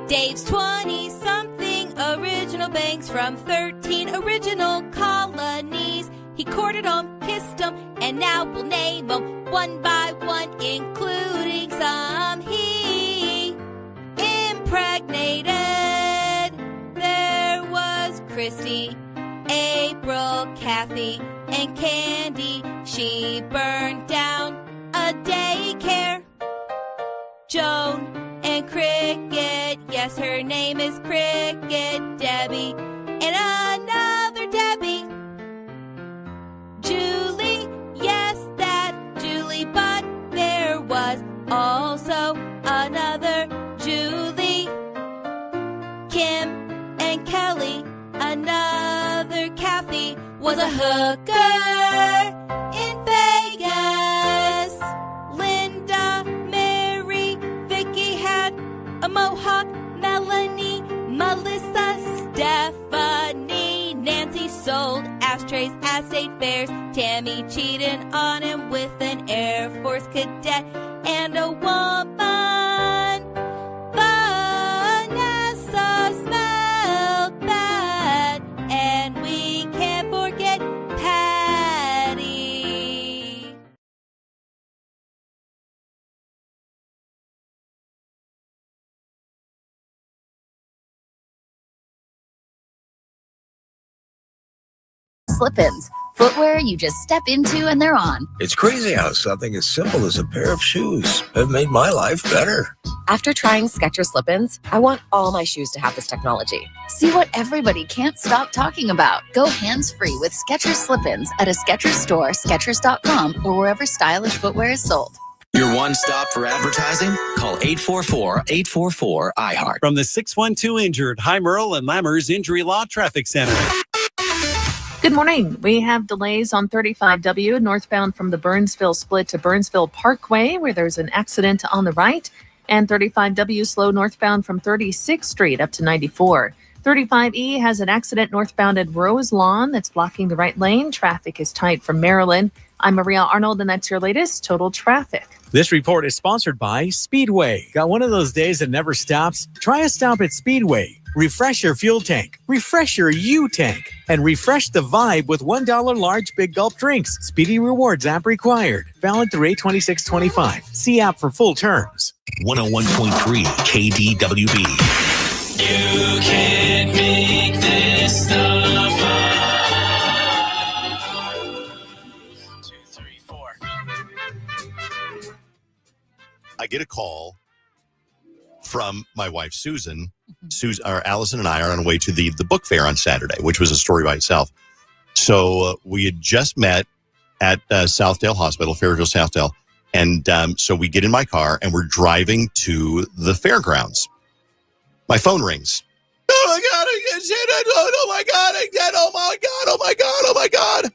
Dave's 20-something original bangs from 13 original colonies. He courted them, kissed them, and now we'll name them one by one, including some he impregnated. There was Christy, April, Kathy, and Candy. She burned down a daycare. Joan and Cricket, yes, her name is Cricket. Debbie and another Debbie was a hooker in Vegas. Linda, Mary, Vicky had a mohawk. Melanie, Melissa, Stephanie, Nancy sold ashtrays at state fairs. Tammy cheated on him with an Air Force cadet and a woman. Vanessa smelled bad, and we can't forget Patty.
Slip-ins. Footwear you just step into and they're on.
It's crazy how something as simple as a pair of shoes have made my life better.
After trying Skechers slip-ins, I want all my shoes to have this technology. See what everybody can't stop talking about. Go hands-free with Skechers slip-ins at a Skechers store, Skechers.com, or wherever stylish footwear is sold.
Your one stop for advertising? Call 844-844-iHeart.
From the 612 Injured, High Merle and Lammers Injury Law Traffic Center.
Good morning. We have delays on 35W northbound from the Burnsville split to Burnsville Parkway, where there's an accident on the right, and 35W slow northbound from 36th Street up to 94. 35E has an accident northbound at Rose Lawn that's blocking the right lane. Traffic is tight from Maryland. I'm Maria Arnold, and that's your latest total traffic.
This report is sponsored by Speedway. Got one of those days that never stops? Try a stop at Speedway. Refresh your fuel tank, refresh your U-tank, and refresh the vibe with $1 large Big Gulp drinks. Speedy Rewards app required. Valid through 8/26/25. See app for full terms.
101.3 KDWB.
You can't make this stuff up.
2, 3, 4.
I get a call from my wife, Susan. Allison and I are on our way to the book fair on Saturday, which was a story by itself. So we had just met at Southdale Hospital, Fairfield Southdale. And so we get in my car and we're driving to the fairgrounds. My phone rings. Oh my God, I get shit. Oh my God, I get, oh my God, oh my God, oh my God.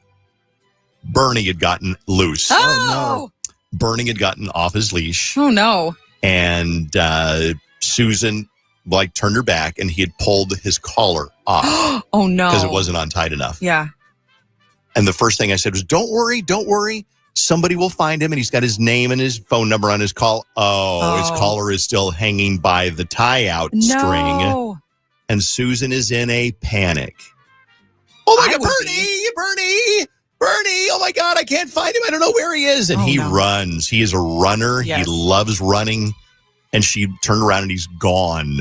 Bernie had gotten loose.
Oh no.
Bernie had gotten off his leash.
Oh no.
And Susan turned her back and he had pulled his collar off.
Oh no.
Because it wasn't untied enough.
Yeah.
And the first thing I said was, don't worry. Somebody will find him. And he's got his name and his phone number on his call. Oh. His collar is still hanging by the tie-out string. And Susan is in a panic. Oh my God, Bernie. Oh my God, I can't find him. I don't know where he is. And he runs. He is a runner.
Yes.
He loves running. And she turned around and he's gone.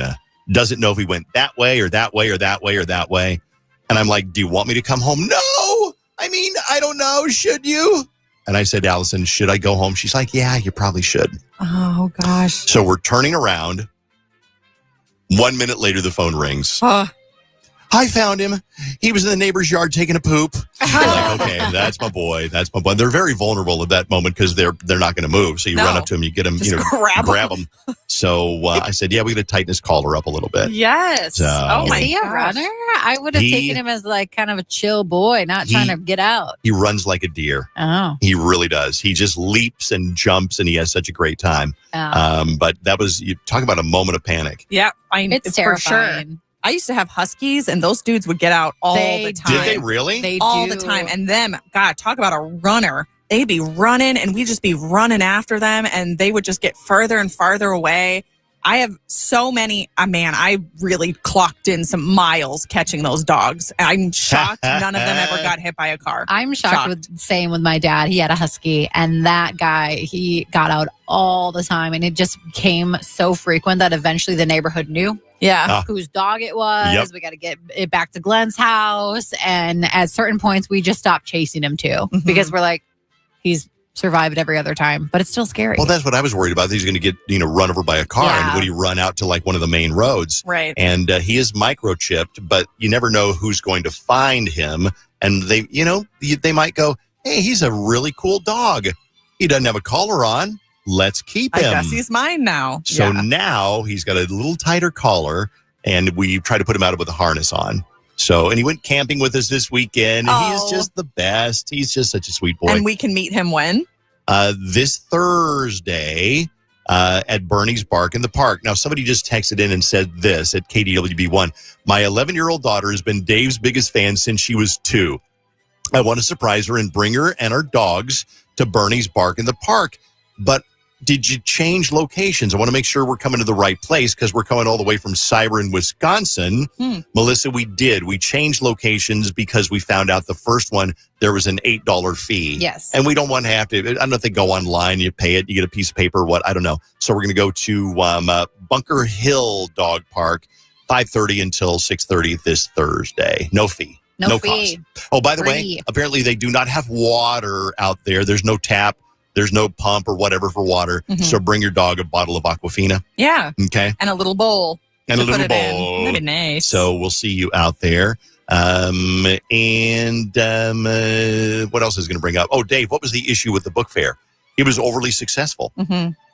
Doesn't know if he went that way or that way or that way or that way. And I'm like, do you want me to come home? No. I mean, I don't know. Should you? And I said, Allison, should I go home? She's like, yeah, you probably should.
Oh, gosh.
So we're turning around. 1 minute later, the phone rings. I found him. He was in the neighbor's yard taking a poop. Like, okay, that's my boy. That's my boy. They're very vulnerable at that moment because they're not going to move. So you run up to him, you get him, grab him. So I said, yeah, we got to tighten his collar up a little bit.
Yes.
So,
Is he a runner? I would have taken him as kind of a chill boy, not trying to get out.
He runs like a deer.
Oh.
He really does. He just leaps and jumps and he has such a great time.
Oh.
But that was, you talk about a moment of panic.
Yeah,
it's
For
terrifying.
sure. I used to have huskies, and those dudes would get out all the time.
Did they really?
They
all
do.
the time. And them, God, talk about a runner. They'd be running, and we'd just be running after them, and they would just get further and farther away. I have so many, I really clocked in some miles catching those dogs. I'm shocked none of them ever got hit by a car.
I'm shocked with my dad. He had a husky, and that guy, he got out all the time, and it just became so frequent that eventually the neighborhood knew.
Yeah.
Whose dog it was.
Yep.
We got to get it back to Glenn's house. And at certain points, we just stopped chasing him too, because we're like, he's survived every other time, but it's still scary.
Well, that's what I was worried about. He's going to get, run over by a car. And would he run out to one of the main roads?
Right.
And he is microchipped, but you never know who's going to find him. And they, they might go, hey, he's a really cool dog. He doesn't have a collar on. Let's keep him.
I guess he's mine now.
So now he's got a little tighter collar, and we try to put him out with a harness on. So, and he went camping with us this weekend. And he is
Oh.
just the best. He's just such a sweet boy.
And we can meet him when?
This Thursday at Bernie's Bark in the Park. Now, somebody just texted in and said this at KDWB1. My 11-year-old daughter has been Dave's biggest fan since she was 2. I want to surprise her and bring her and our dogs to Bernie's Bark in the Park. But did you change locations? I want to make sure we're coming to the right place because we're coming all the way from Cyber, Wisconsin. Melissa, we did. We changed locations because we found out the first one, there was an $8 fee.
Yes.
And we don't want to have to, I don't know if they go online, you pay it, you get a piece of paper or what, I don't know. So we're going to go to Bunker Hill Dog Park, 5:30 until 6:30 this Thursday. No fee.
No fee.
Cost. Oh, by the way,
Free.
apparently they do not have water out there. There's no tap. There's no pump or whatever for water. So bring your dog a bottle of Aquafina.
Yeah.
Okay.
And a little bowl.
And a
to
little
put it in.
bowl.
That'd be nice.
So we'll see you out there. What else is going to bring up? Oh, Dave, what was the issue with the book fair? It was overly successful.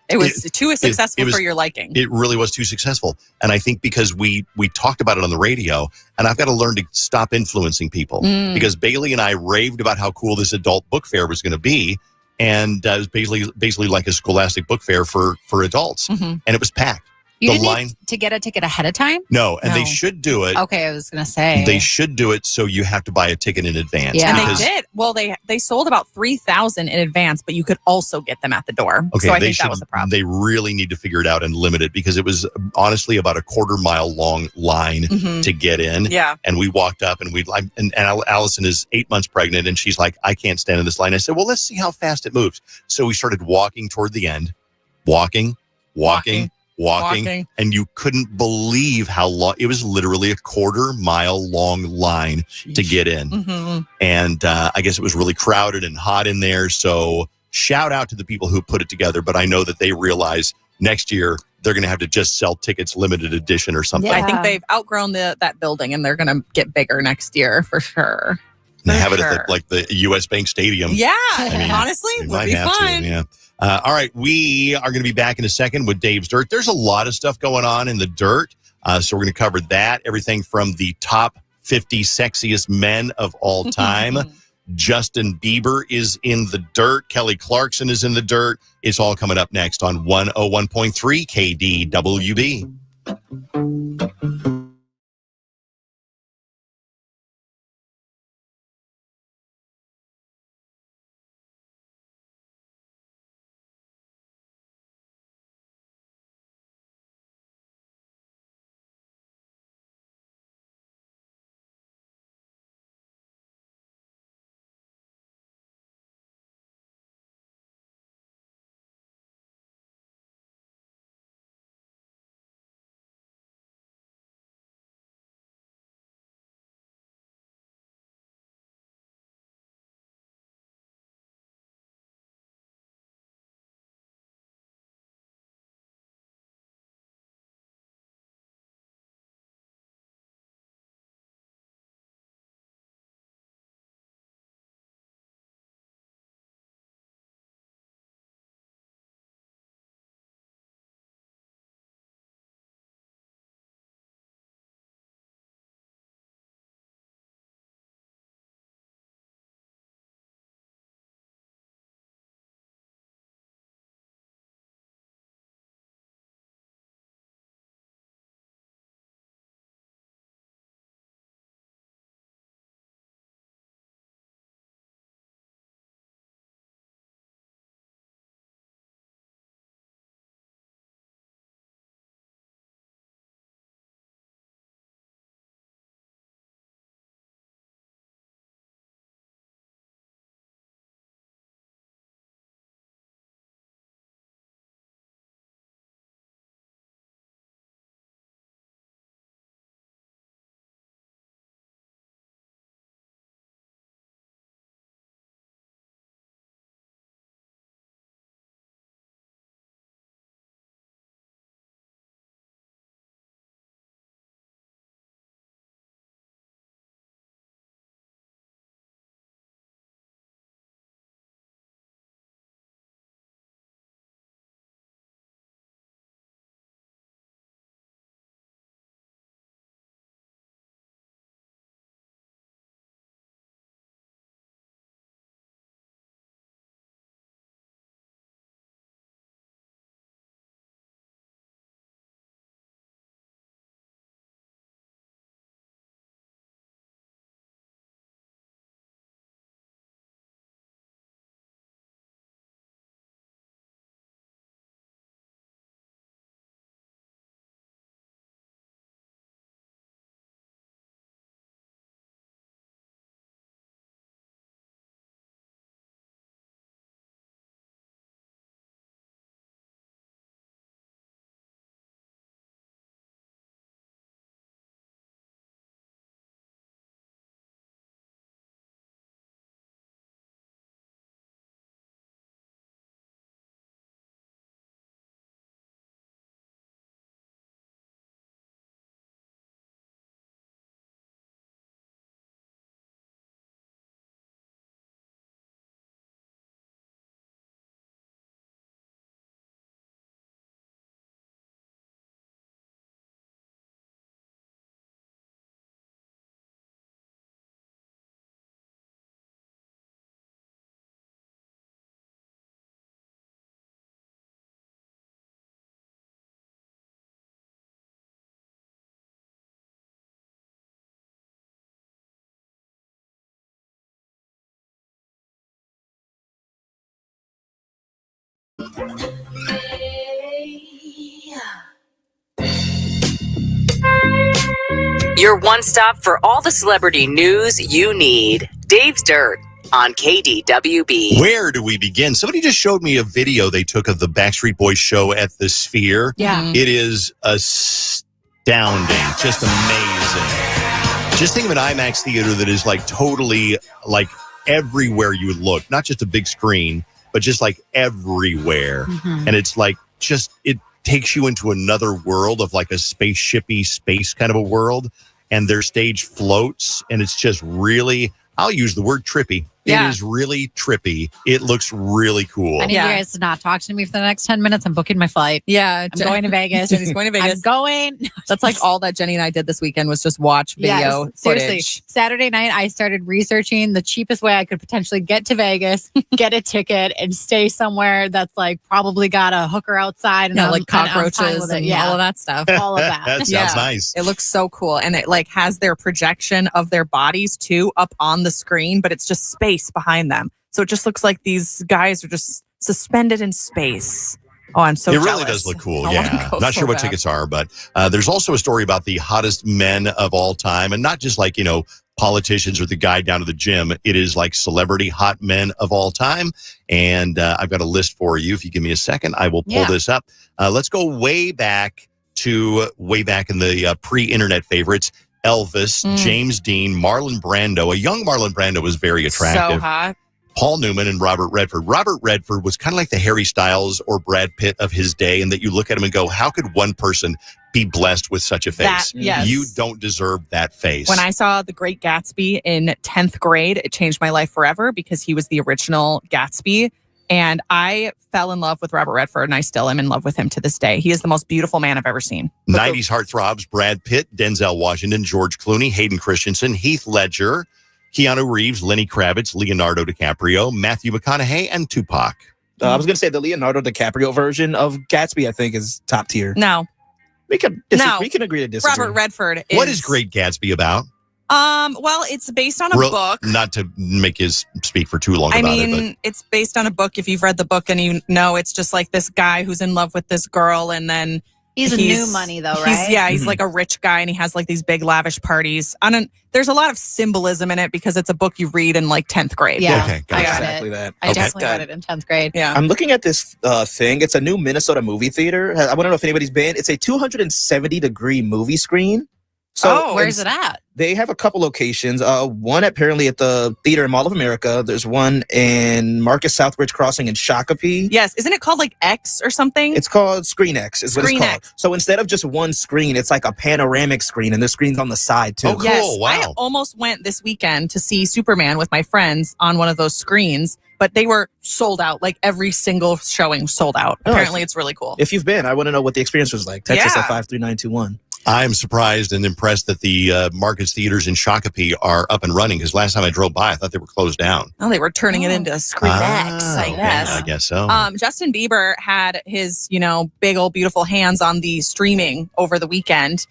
It was too successful
it was-
for your liking.
It really was too successful. And I think because we talked about it on the radio, and I've got to learn to stop influencing people because Bailey and I raved about how cool this adult book fair was going to be. And it was basically like a scholastic book fair for adults. And it was packed.
You
The
didn't
line,
need to get a ticket ahead of time?
no, and
No.
they should do it.
Okay, I was going to say.
They should do it so you have to buy a ticket in advance.
Yeah.
And
because-
they did. Well, they sold about 3,000 in advance, but you could also get them at the door.
Okay,
so I
they
think
should,
that was the problem.
They really need to figure it out and limit it because it was honestly about a 1/4 mile long line
Mhm.
to get in.
Yeah.
And we walked up and and Allison is 8 months pregnant and she's like, I can't stand in this line. I said, well, let's see how fast it moves. So we started walking toward the end, walking. And you couldn't believe how long, it was literally a 1/4 mile long line to get in.
Mhm.
And I guess it was really crowded and hot in there. So shout out to the people who put it together. But I know that they realize next year they're going to have to just sell tickets limited edition or something.
I think they've outgrown that building and they're going to get bigger next year for sure.
And have it
sure.
at the U.S. Bank Stadium.
Yeah,
I mean,
honestly,
we
would
might
be
have
fun.
to, yeah. All right, we are going to be back in a second with Dave's Dirt. There's a lot of stuff going on in the dirt, so we're going to cover that. Everything from the top 50 sexiest men of all time. Justin Bieber is in the dirt. Kelly Clarkson is in the dirt. It's all coming up next on 101.3 KDWB.
Your one stop for all the celebrity news you need. Dave's Dirt on KDWB.
Where do we begin? Somebody just showed me a video they took of the Backstreet Boys show at the Sphere.
Yeah.
It is astounding. Just amazing. Just think of an IMAX theater that is like totally like everywhere you would look. Not just a big screen, but just like everywhere.
Mm-hmm.
And it's like just, it takes you into another world of like a spaceshipy space kind of a world. And their stage floats. And it's just really, I'll use the word trippy.
Yeah.
It is really trippy. It looks really cool.
I need you guys to not talk to me for the next 10 minutes. I'm booking my flight.
Yeah.
I'm going to Vegas.
Jenny's going to Vegas.
I'm going.
That's like all that Jenny and I did this weekend was just watch video
seriously.
footage.
Saturday night, I started researching the cheapest way I could potentially get to Vegas, get a ticket, and stay somewhere that's like probably got a hooker outside. And
like cockroaches and all of that stuff.
All of that.
That sounds nice.
It looks so cool. And it like has their projection of their bodies too up on the screen, but it's just space behind them. So it just looks like these guys are just suspended in space. Oh, I'm so jealous.
It really does look cool.
I
Yeah.
wanna go
Not
so
sure what
bad.
tickets are, but there's also a story about the hottest men of all time. And not just like, politicians or the guy down to the gym. It is like celebrity hot men of all time. And I've got a list for you. If you give me a second, I will pull this up. Let's go way back in the pre-internet favorites. Elvis, James Dean, Marlon Brando. A young Marlon Brando was very attractive.
So hot.
Paul Newman and Robert Redford. Robert Redford was kind of like the Harry Styles or Brad Pitt of his day, in that you look at him and go, how could one person be blessed with such a face?
Yes.
You don't deserve that face.
When I saw The Great Gatsby in 10th grade, it changed my life forever because he was the original Gatsby. And I fell in love with Robert Redford, and I still am in love with him to this day. He is the most beautiful man I've ever seen.
90s heartthrobs, Brad Pitt, Denzel Washington, George Clooney, Hayden Christensen, Heath Ledger, Keanu Reeves, Lenny Kravitz, Leonardo DiCaprio, Matthew McConaughey, and Tupac.
I was going to say the Leonardo DiCaprio version of Gatsby, I think, is top tier.
No.
We can agree to disagree.
Robert Redford
What is Great Gatsby about?
Well, it's based on a book.
Not to make you speak for too long about it.
It's based on a book. If you've read the book and you know, it's just like this guy who's in love with this girl, and then
He's new money though, right?
He's like a rich guy, and he has like these big lavish parties. There's a lot of symbolism in it because it's a book you read in like 10th grade.
Yeah,
okay,
I got
exactly
it.
that.
I definitely read it in 10th grade.
Yeah.
I'm looking at this thing. It's a new Minnesota movie theater. I want to know if anybody's been. It's a 270-degree movie screen. So
where's it at?
They have a couple locations. One apparently at the Theater in Mall of America. There's one in Marcus Southbridge Crossing in Shakopee.
Yes. Isn't it called like X or something?
It's called Screen X is what it's called. So instead of just one screen, it's like a panoramic screen, and the screen's on the side too.
Oh, cool.
Yes.
Wow.
I almost went this weekend to see Superman with my friends on one of those screens, but they were sold out. Like every single showing sold out. Apparently it's really cool.
If you've been, I want to know what the experience was like. Text us at 53921.
I'm surprised and impressed that the Marcus Theaters in Shakopee are up and running, because last time I drove by, I thought they were closed down.
Oh, they were turning it into Screen X, I
Okay,
guess.
I guess so.
Justin Bieber had his, big old beautiful hands on the streaming over the weekend.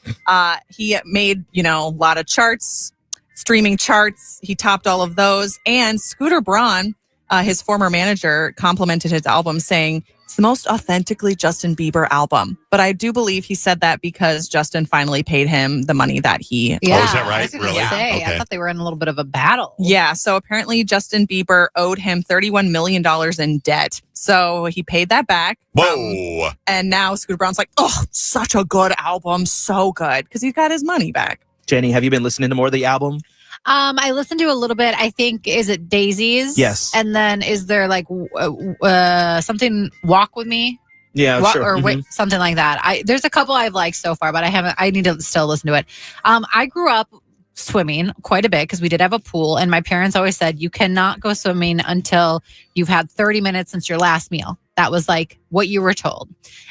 He made, a lot of charts, streaming charts. He topped all of those. And Scooter Braun, his former manager, complimented his album, saying it's the most authentically Justin Bieber album. But I do believe he said that because Justin finally paid him the money that he
Yeah,
Oh, is that right?
I was gonna
Really?
say,
Okay.
I thought they were in a little bit of a battle.
Yeah, so apparently Justin Bieber owed him $31 million in debt. So he paid that back.
Whoa.
And now Scooter Braun's like, oh, such a good album. So good. Because he got his money back.
Jenny, have you been listening to more of the album?
I listened to a little bit. I think, is it Daisies?
Yes.
And then is there like something Walk With Me?
Yeah, sure.
Or wait, something like that. There's a couple I've liked so far, but I need to still listen to it. I grew up swimming quite a bit because we did have a pool, and my parents always said you cannot go swimming until you've had 30 minutes since your last meal. That was like what you were told.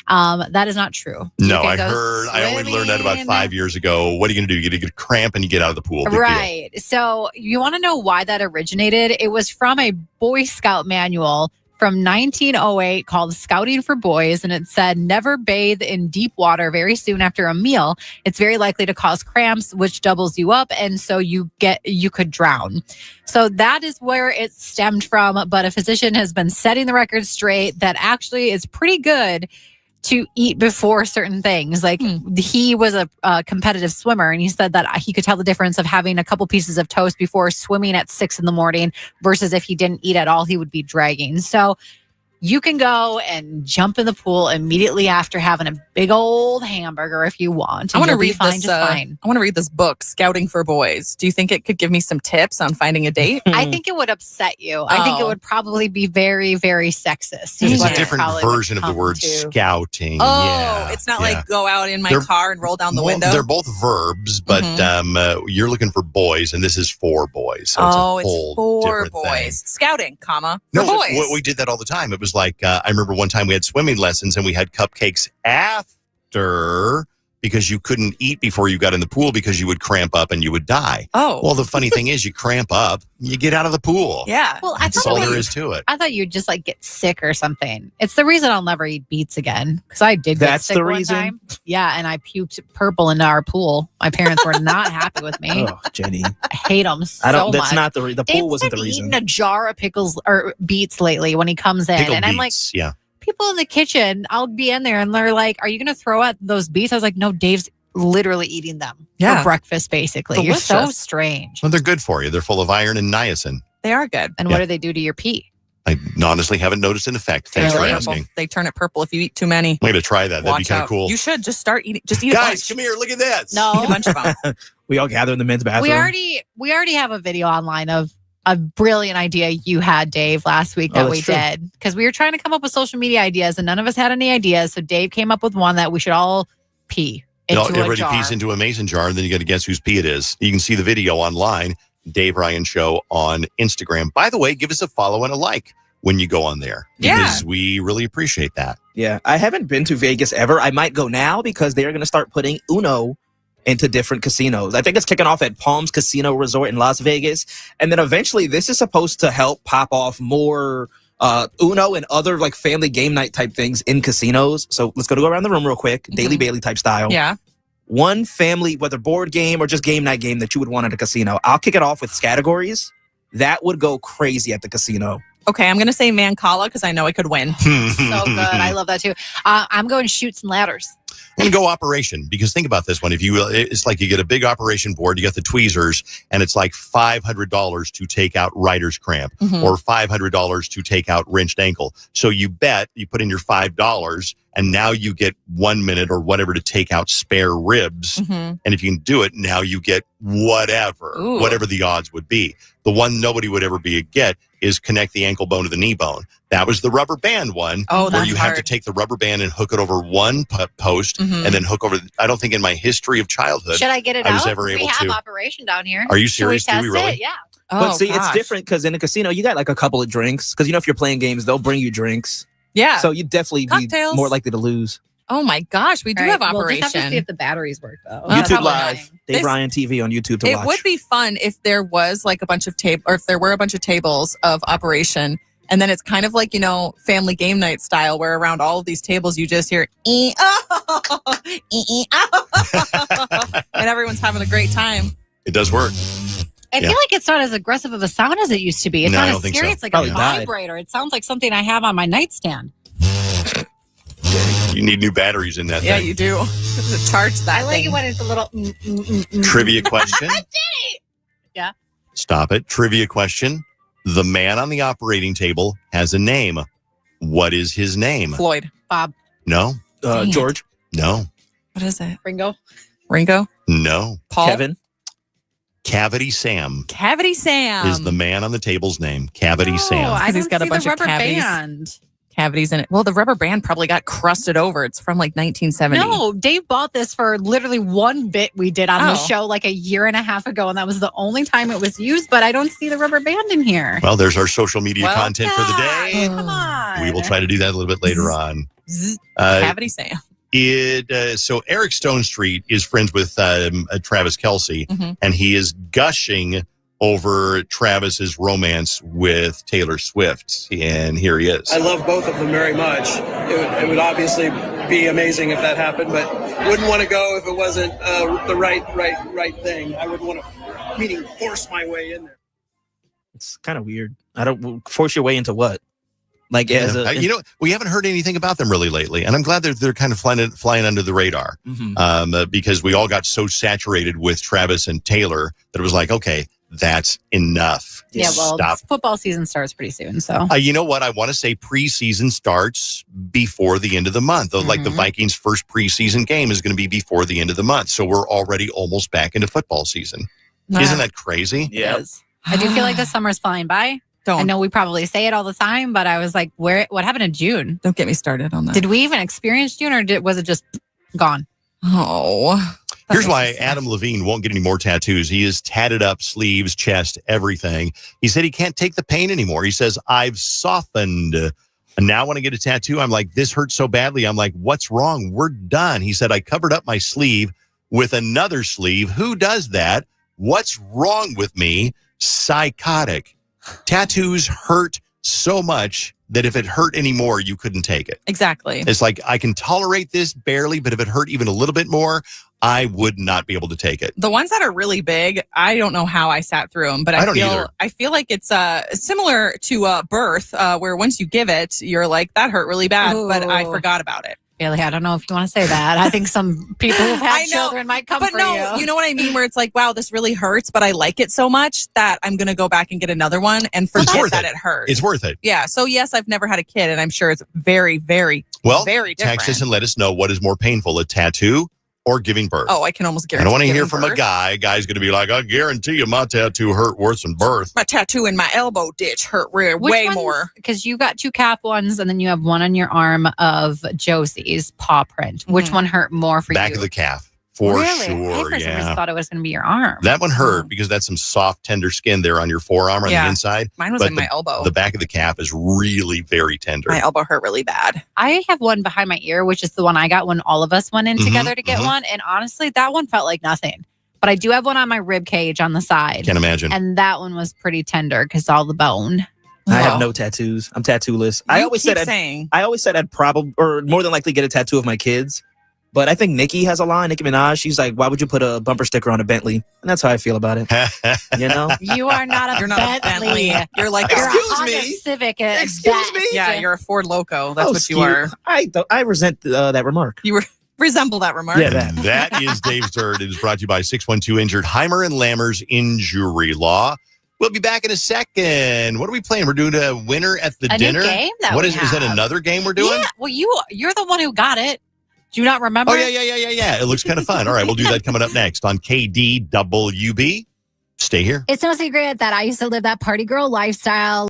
That is not true.
No, I only learned that about 5 years ago. What are you going to do? You get a cramp and you get out of the pool. Big deal.
Right. So you want to know why that originated? It was from a Boy Scout manual from 1908 called Scouting for Boys, and it said never bathe in deep water very soon after a meal. It's very likely to cause cramps, which doubles you up, and so you could drown. So that is where it stemmed from, but a physician has been setting the record straight that actually is pretty good to eat before certain things. Like he was a competitive swimmer, and he said that he could tell the difference of having a couple pieces of toast before swimming at 6 a.m. versus if he didn't eat at all, he would be dragging. So you can go and jump in the pool immediately after having a big old hamburger if you want.
I want to read
this.
I want to read this book, Scouting for Boys. Do you think it could give me some tips on finding a date?
I think it would upset you. I think it would probably be very, very sexist.
It's a different version of the word scouting.
Oh, it's not like go out in my car and roll down the window.
They're both verbs, but you're looking for boys, and this is for boys. So it's for
boys.
Thing.
Scouting, for
boys.
boys.
We did that all the time. It was like, I remember one time we had swimming lessons and we had cupcakes after because you couldn't eat before you got in the pool because you would cramp up and you would die.
Oh.
Well, the funny thing is you cramp up, you get out of the pool.
Yeah.
Well,
That's all there is to it.
I thought you'd just like get sick or something. It's the reason I'll never eat beets again because I did get sick one time. Yeah, and I puked purple into our pool. My parents were not happy with me.
Oh, Jenny.
I hate them so much.
That's not the pool
Dave's
wasn't the
been
reason.
eating a jar of pickles or beets lately when he comes in,
Pickle
and I'm like,
beets, yeah.
People in the kitchen, I'll be in there and they're like, "Are you going to throw out those beets?" I was like, "No, Dave's literally eating them for breakfast, basically."
Delicious.
You're so strange.
Well, they're good for you. They're full of iron and niacin.
They are good.
And what do they do to your pee?
I honestly haven't noticed an effect. Thanks for asking.
They turn it purple if you eat too many.
I'm going to try that. That'd be kind of
out.
cool.
You should just start eating. Just eat a
Guys,
bunch.
come here. Look at this.
No.
Eat a bunch of them.
We all gather in the men's bathroom.
We already have a video online of a brilliant idea you had, Dave, last week that we did. Because we were trying to come up with social media ideas and none of us had any ideas. So Dave came up with one that we should all pee into a
everybody
jar.
pees into a mason jar, and then you got to guess whose pee it is. You can see the video online, Dave Ryan Show on Instagram. By the way, give us a follow and a like when you go on there. Because we really appreciate that.
Yeah, I haven't been to Vegas ever. I might go now because they're going to start putting Uno into different casinos. I think it's kicking off at Palms Casino Resort in Las Vegas. And then eventually this is supposed to help pop off more Uno and other like family game night type things in casinos. So let's go around the room real quick. Daily Bailey type style.
Yeah.
One family, whether board game or just game night game that you would want at a casino. I'll kick it off with categories. That would go crazy at the casino.
Okay, I'm going to say Mancala because I know I could win.
So good. I love that too. I'm going Chutes and Ladders.
And go operation, because think about this one. It's like you get a big operation board, you got the tweezers, and it's like $500 to take out writer's cramp or $500 to take out wrenched ankle. So you put in your $5, and now you get 1 minute or whatever to take out spare ribs. And if you can do it, now you get whatever the odds would be. The one nobody would ever get is connect the ankle bone to the knee bone. That was the rubber band one, where you have to take the rubber band and hook it over one post and then hook over. I don't think in my history of childhood
should I get it
I was
out?
ever able
we have
to.
operation down here.
Are you serious?
Should we
Do we
test
really?
it? Yeah.
But see, it's different because in a casino, you got like a couple of drinks. Because, if you're playing games, they'll bring you drinks.
Yeah.
So you definitely
Cocktails.
be more likely to lose.
Oh my gosh, we do have operation.
We'll just have to see if the batteries work though.
YouTube Live, Dave Ryan TV on YouTube to watch.
It would be fun if there was like a bunch of or if there were a bunch of tables of operation, and then it's kind of like family game night style, where around all of these tables you just hear and everyone's having a great time.
It does work.
I feel like it's not as aggressive of a sound as it used to be. It's
No, I
not
don't
as
think
scary.
so.
It's like
Probably
a
died.
vibrator. It sounds like something I have on my nightstand.
You need new batteries in that
Yeah,
thing.
you do. Charge that
I like
thing.
it when it's a little.
Trivia question.
Yeah.
Stop it. Trivia question. The man on the operating table has a name. What is his name?
Floyd.
Bob.
No.
George.
No.
What is it?
Ringo.
No.
Paul.
Kevin.
Cavity Sam
Cavity Sam
is the man on the table's name. Cavity Sam.
I
He's got a bunch of cavities in it. Well, the rubber band probably got crusted over. It's from like 1970.
No, Dave bought this for literally one bit we did on the show like a year and a half ago, and that was the only time it was used. But I don't see the rubber band in here.
Well, there's our social media content for the day.
Come on.
We will try to do that a little bit later on.
Cavity Sam.
So Eric Stone Street is friends with Travis Kelce, and he is gushing over Travis's romance with Taylor Swift. And here he is.
I love both of them very much. It would obviously be amazing if that happened, but wouldn't want to go if it wasn't the right thing. I wouldn't want to, force my way in there.
It's kind of weird. I don't force your way into what? Like,
we haven't heard anything about them really lately, and I'm glad they're kind of flying under the radar, because we all got so saturated with Travis and Taylor that it was like, okay, that's enough.
Yeah, well,
Stop.
football season starts pretty soon, so.
You know what? I want to say preseason starts before the end of the month. Like the Vikings' first preseason game is going to be before the end of the month, so we're already almost back into football season. Isn't that crazy?
Yeah. I do feel like the summer's flying by. I know we probably say it all the time, but I was like, what happened in June?
Don't get me started on that.
Did we even experience June, or was it just gone?
Oh.
Here's why Adam Levine won't get any more tattoos. He is tatted up, sleeves, chest, everything. He said he can't take the pain anymore. He says, I've softened. And now when I get a tattoo, I'm like, this hurts so badly. I'm like, what's wrong? We're done. He said, I covered up my sleeve with another sleeve. Who does that? What's wrong with me? Psychotic. Tattoos hurt so much that if it hurt anymore, you couldn't take it.
Exactly.
It's like, I can tolerate this barely, but if it hurt even a little bit more, I would not be able to take it.
The ones that are really big, I don't know how I sat through them, but I feel like it's similar to birth, where once you give it, you're like, that hurt really bad, but I forgot about it.
Really, I don't know if you want to say that. I think some people who've had children might come for you.
You know what I mean? Where it's like, wow, this really hurts, but I like it so much that I'm going to go back and get another one and forget that it hurt.
It's worth it.
Yeah. So yes, I've never had a kid, and I'm sure it's very, very, very different.
Text us and let us know what is more painful, a tattoo or giving birth.
Oh, I can almost guarantee.
I don't want to hear from a guy. Guy's going to be like, I guarantee you my tattoo hurt worse than birth.
My tattoo in my elbow ditch hurt way more.
Because you got 2 calf ones, and then you have one on your arm of Josie's paw print. Which one hurt more for you?
Back of the calf. For
really?
sure,
I first thought it was going to be your arm.
That one hurt because that's some soft, tender skin there on your forearm on the inside.
Mine was in my elbow.
The back of the calf is really very tender.
My elbow hurt really bad.
I have one behind my ear, which is the one I got when all of us went in together to get one. And honestly, that one felt like nothing. But I do have one on my rib cage on the side.
Can't imagine.
And that one was pretty tender because all the bone.
I have no tattoos. I'm tattoo-less. I always said I'd probably or more than likely get a tattoo of my kids. But I think Nicki has a line, Nicki Minaj. She's like, why would you put a bumper sticker on a Bentley? And that's how I feel about it. You know?
You are not a Bentley.
You're like,
you're a Honda Civic.
Excuse me?
Yeah, you're a Ford Loco. That's what you are.
I resent that remark.
You resemble that remark.
Yeah,
that is Dave's Dirt. It is brought to you by 612 Injured, Heimer and Lammer's Injury Law. We'll be back in a second. What are we playing? We're doing a winner at the dinner.
New game that
what
we
is that another game we're doing?
Yeah. Well, you're the one who got it. Do you not remember?
Oh, yeah. It looks kind of fun. All right, we'll do that coming up next on KDWB. Stay here.
It's no secret that I used to live that party girl lifestyle.